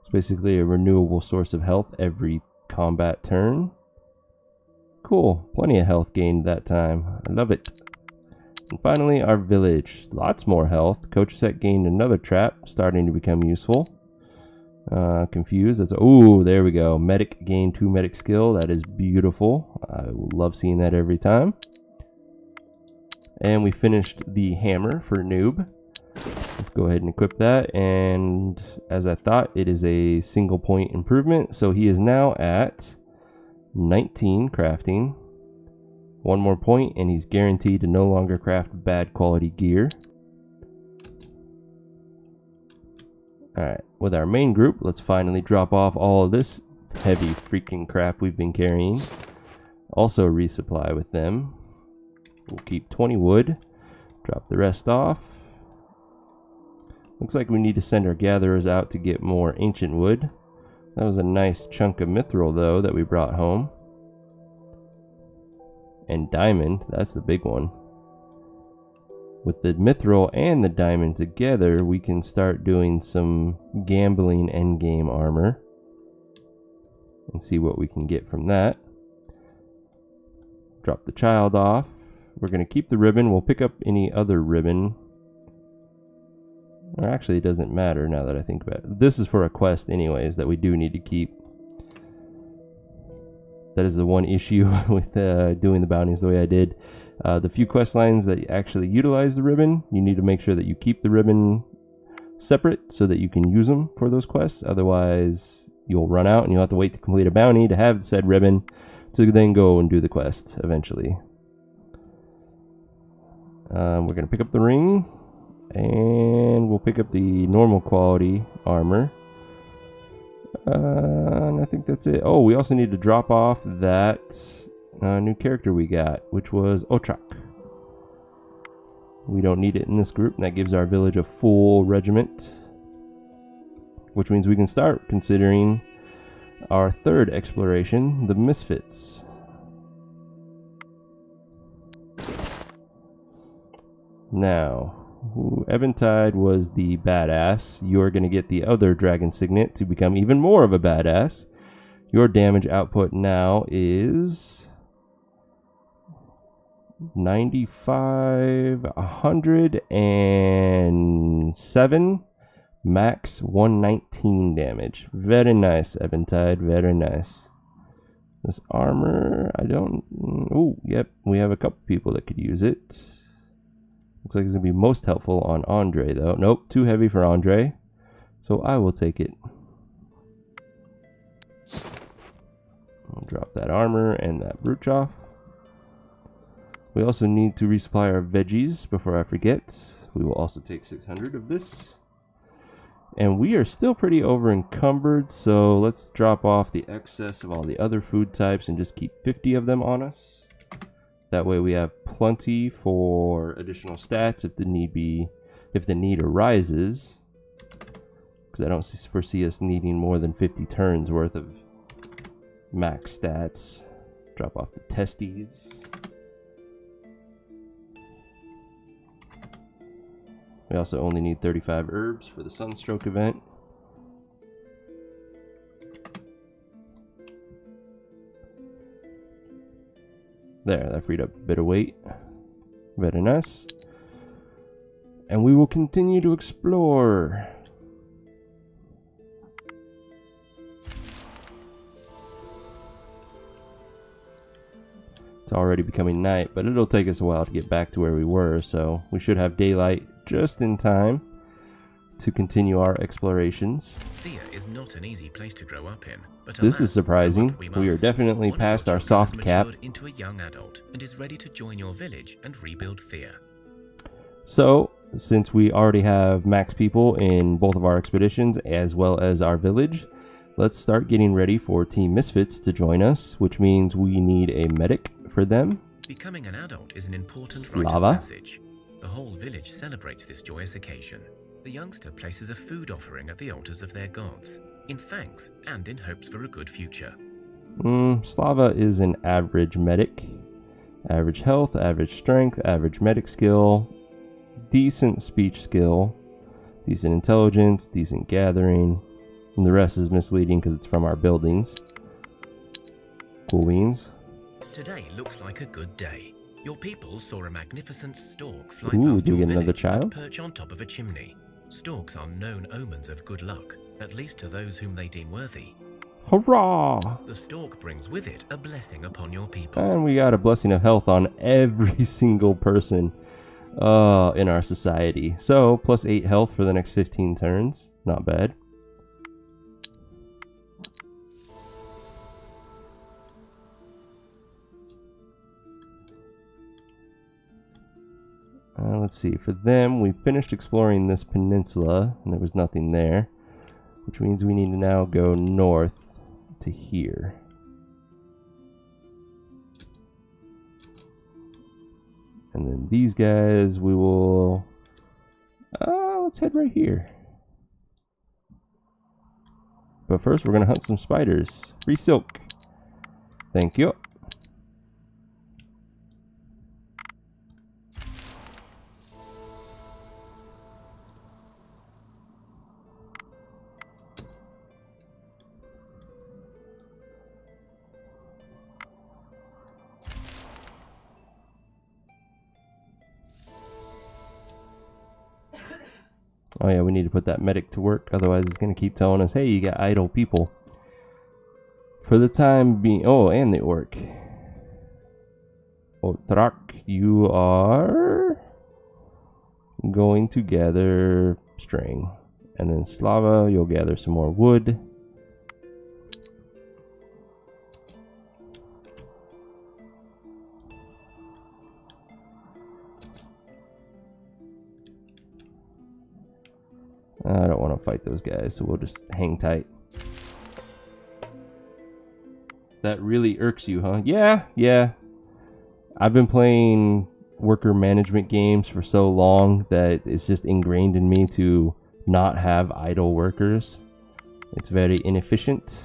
It's basically a renewable source of health every combat turn. Cool, plenty of health gained that time. I love it. And finally, our village, lots more health. Coach Set gained another trap, starting to become useful. Confused. That's ooh, there we go. Medic gained 2 medic skill. That is beautiful. I love seeing that every time. And we finished the hammer for noob. Let's go ahead and equip that. And as I thought, it is a single point improvement. So he is now at 19 crafting. 1 more point, and he's guaranteed to no longer craft bad quality gear. Alright, with our main group, let's finally drop off all of this heavy freaking crap we've been carrying. Also resupply with them. We'll keep 20 wood, drop the rest off. Looks like we need to send our gatherers out to get more ancient wood. That was a nice chunk of mithril though that we brought home. And diamond, that's the big one. With the mithril and the diamond together, we can start doing some gambling endgame armor. And see what we can get from that. Drop the child off. We're going to keep the ribbon. We'll pick up any other ribbon. Or actually, it doesn't matter now that I think about it. This is for a quest anyways that we do need to keep. That is the one issue with doing the bounties the way I did. The few quest lines that actually utilize the ribbon, you need to make sure that you keep the ribbon separate so that you can use them for those quests. Otherwise, you'll run out and you'll have to wait to complete a bounty to have said ribbon to then go and do the quest eventually. We're going to pick up the ring, and we'll pick up the normal quality armor. And I think that's it. Oh, we also need to drop off that new character we got, which was Ochak. We don't need it in this group, and that gives our village a full regiment, which means we can start considering our third exploration, the Misfits. Now, Eventide was the badass. You're going to get the other Dragon Signet to become even more of a badass. Your damage output now is 95, 107, max 119 damage. Very nice, Eventide, very nice. This armor, I don't... Oh, yep, we have a couple people that could use it. Looks like it's going to be most helpful on Andre, though. Nope, too heavy for Andre. So I will take it. I'll drop that armor and that brooch off. We also need to resupply our veggies before I forget. We will also take 600 of this. And we are still pretty over encumbered, so let's drop off the excess of all the other food types and just keep 50 of them on us. That way we have plenty for additional stats if the need arises. Because I don't foresee us needing more than 50 turns worth of max stats. Drop off the testes. We also only need 35 herbs for the Sunstroke event. There, that freed up a bit of weight. Very nice. And we will continue to explore. It's already becoming night, but it'll take us a while to get back to where we were, so we should have daylight just in time to continue our explorations. Thea is not an easy place to grow up in, but this is surprising. We are definitely past our soft cap. Into a young adult and is ready to join your village and rebuild Thea. So, since we already have max people in both of our expeditions as well as our village, let's start getting ready for Team Misfits to join us, which means we need a medic for them. Becoming an adult is an important rite of passage. The whole village celebrates this joyous occasion. The youngster places a food offering at the altars of their gods, in thanks and in hopes for a good future. Slava is an average medic. Average health, average strength, average medic skill, decent speech skill, decent intelligence, decent gathering, and the rest is misleading because it's from our buildings. Cool beans. Today looks like a good day. Your people saw a magnificent stork fly Ooh, past do we your get another village child? and perch on top of a chimney. Storks are known omens of good luck, at least to those whom they deem worthy. Hurrah! The stork brings with it a blessing upon your people. And we got a blessing of health on every single person in our society. So, plus 8 health for the next 15 turns. Not bad. Let's see, for them, we finished exploring this peninsula, and there was nothing there, which means we need to now go north to here. And then these guys, we will... let's head right here. But first, we're going to hunt some spiders. Free silk. Thank you. Oh yeah, we need to put that medic to work, otherwise it's going to keep telling us, hey, you got idle people. For the time being... Oh, and the orc. Otrak, you are going to gather string. And then Slava, you'll gather some more wood. I don't want to fight those guys, so we'll just hang tight. That really irks you, huh? Yeah. I've been playing worker management games for so long that it's just ingrained in me to not have idle workers. It's very inefficient.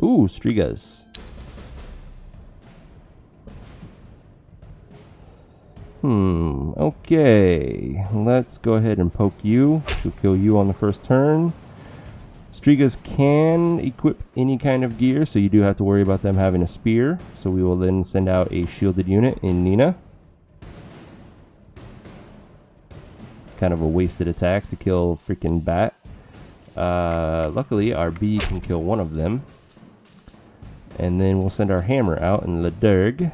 Ooh, Strigas. Okay. Let's go ahead and poke you. She'll kill you on the first turn. Strigas can equip any kind of gear, so you do have to worry about them having a spear. So we will then send out a shielded unit in Nina. Kind of a wasted attack to kill freaking bat. Luckily, our bee can kill one of them. And then we'll send our hammer out in Ledurg.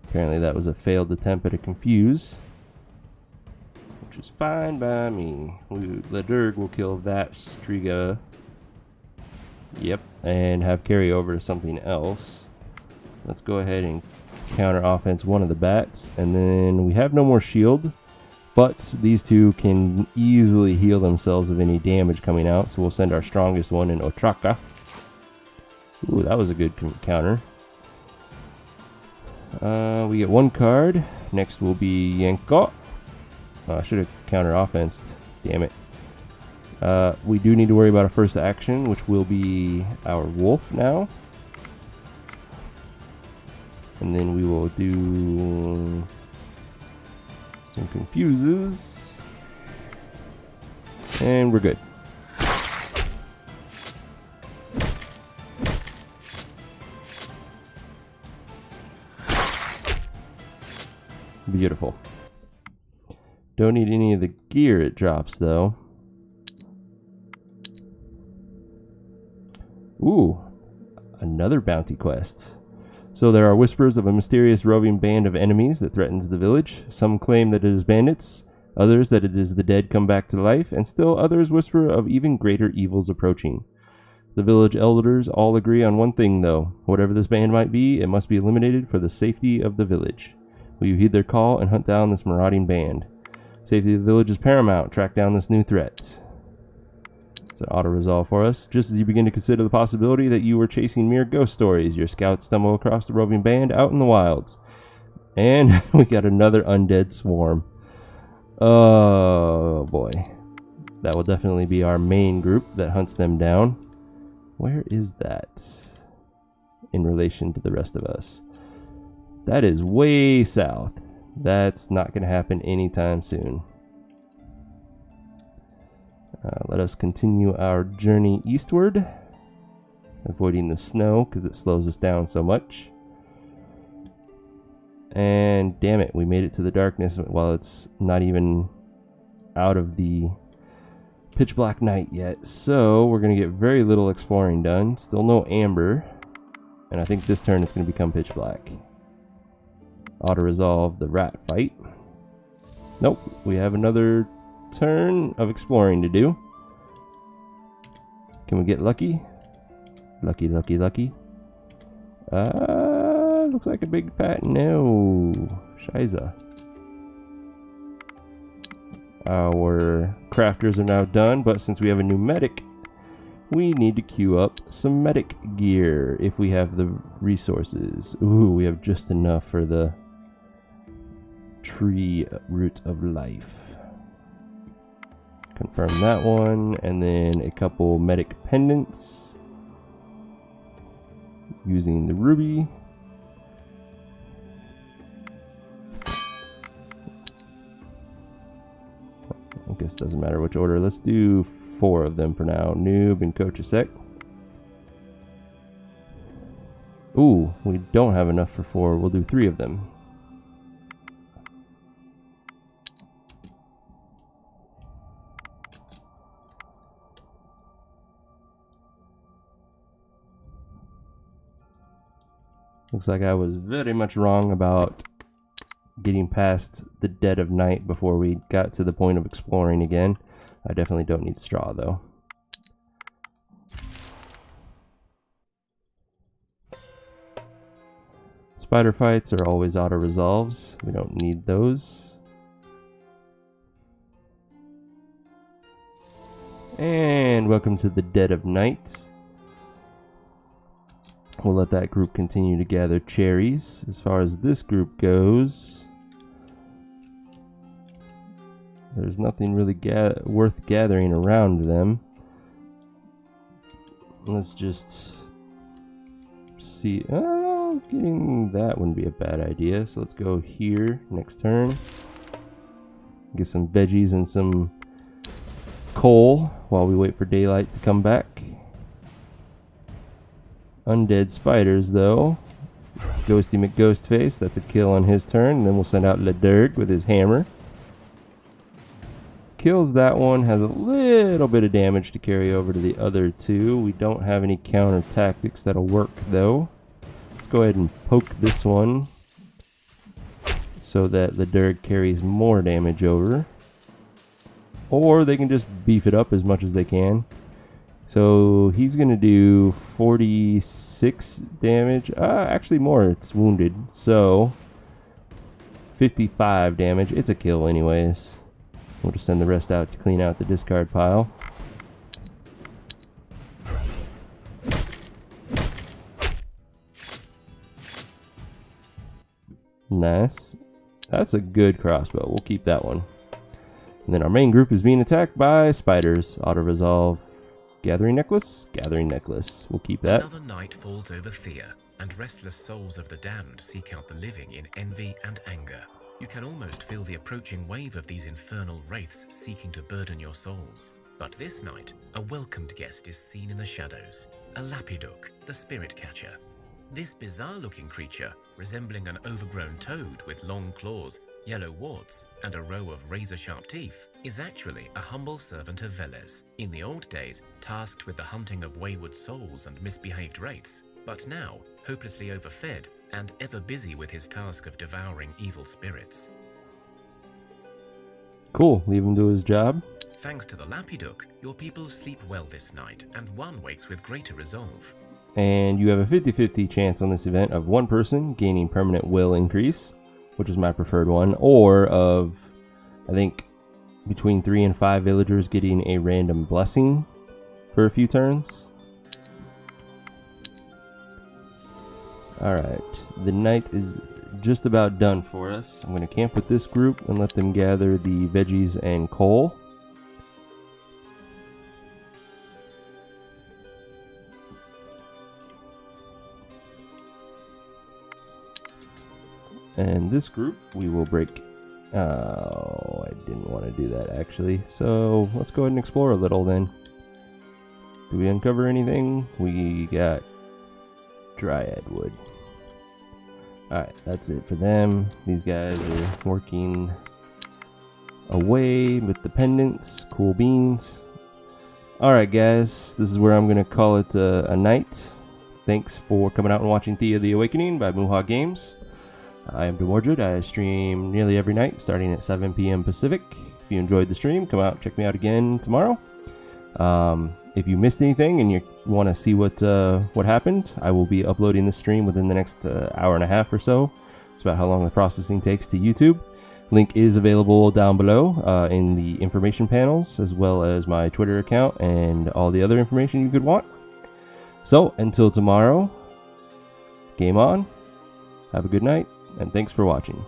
Apparently that was a failed attempt at a confuse, which is fine by me. Ledurg will kill that Striga. Yep, and have carry over to something else. Let's go ahead and counter offense one of the bats, and then we have no more shield, but these two can easily heal themselves of any damage coming out, so we'll send our strongest one in Otraka. Ooh, that was a good counter. We get one card. Next will be Yenko. I should have counter offensed. Damn it. We do need to worry about a first action, which will be our wolf now. And then we will do some confuses. And we're good. Beautiful. Don't need any of the gear it drops, though. Ooh, another bounty quest. So there are whispers of a mysterious roving band of enemies that threatens the village. Some claim that it is bandits, others that it is the dead come back to life, and still others whisper of even greater evils approaching. The village elders all agree on one thing, though. Whatever this band might be, it must be eliminated for the safety of the village. Will you heed their call and hunt down this marauding band? Safety of the village is paramount. Track down this new threat. It's an auto-resolve for us. Just as you begin to consider the possibility that you were chasing mere ghost stories, your scouts stumble across the roving band out in the wilds. And we got another undead swarm. Oh boy. That will definitely be our main group that hunts them down. Where is that in relation to the rest of us? That is way south. That's not going to happen anytime soon. Let us continue our journey eastward, avoiding the snow because it slows us down so much. And damn it, we made it to the darkness while it's not even out of the pitch black night yet. So we're going to get very little exploring done. Still no amber. And I think this turn it's going to become pitch black. Auto-resolve the rat fight. Nope, we have another turn of exploring to do. Can we get lucky? Lucky, lucky, lucky. Looks like a big fat no. Shiza. Our crafters are now done, but since we have a new medic, we need to queue up some medic gear if we have the resources. Ooh, we have just enough for the tree root of life. Confirm that one, and then a couple medic pendants using the ruby. I guess it doesn't matter which order. Let's do 4 of them for now. Noob and Kochasek. Ooh, we don't have enough for 4. We'll do 3 of them. Looks like I was very much wrong about getting past the dead of night before we got to the point of exploring again. I definitely don't need straw though. Spider fights are always auto resolves. We don't need those. And welcome to the dead of night. We'll let that group continue to gather cherries. As far as this group goes, there's nothing really worth gathering around them. let's just see. Getting that wouldn't be a bad idea. So let's go here next turn. Get some veggies and some coal while we wait for daylight to come back. Undead spiders, though. Ghosty McGhostface, that's a kill on his turn. And then we'll send out Ledurg with his hammer. Kills that one, has a little bit of damage to carry over to the other two. We don't have any counter tactics that'll work, though. Let's go ahead and poke this one so that Ledurg carries more damage over. Or they can just beef it up as much as they can. So he's going to do 46 damage. Actually more, it's wounded. So 55 damage. It's a kill anyways. We'll just send the rest out to clean out the discard pile. Nice. That's a good crossbow. We'll keep that one. And then our main group is being attacked by spiders. Auto-resolve. Gathering necklace? Gathering necklace. We'll keep that. Another night falls over Thea, and restless souls of the damned seek out the living in envy and anger. You can almost feel the approaching wave of these infernal wraiths seeking to burden your souls. But this night, a welcomed guest is seen in the shadows. A Lapiduk, the spirit catcher. This bizarre-looking creature, resembling an overgrown toad with long claws, yellow warts, and a row of razor-sharp teeth, is actually a humble servant of Velez, in the old days tasked with the hunting of wayward souls and misbehaved wraiths, but now hopelessly overfed and ever busy with his task of devouring evil spirits. Cool, leave him to his job. Thanks to the Lapiduk, your people sleep well this night, and one wakes with greater resolve. And you have a 50-50 chance on this event of one person gaining permanent will increase, which is my preferred one, or of, I think, between 3 and 5 villagers getting a random blessing for a few turns. Alright, the night is just about done for us. I'm going to camp with this group and let them gather the veggies and coal. And this group, we will break... Oh, I didn't want to do that, actually. So, let's go ahead and explore a little, then. Did we uncover anything? We got dryad wood. Alright, that's it for them. These guys are working away with the pendants. Cool beans. Alright, guys. This is where I'm going to call it a night. Thanks for coming out and watching Thea the Awakening by Mohawk Games. I am Demoredread. I stream nearly every night, starting at 7 p.m. Pacific. If you enjoyed the stream, come out, check me out again tomorrow. If you missed anything and you want to see what happened, I will be uploading this stream within the next hour and a half or so. It's about how long the processing takes to YouTube. Link is available down below in the information panels, as well as my Twitter account and all the other information you could want. So, until tomorrow, game on, have a good night, and thanks for watching.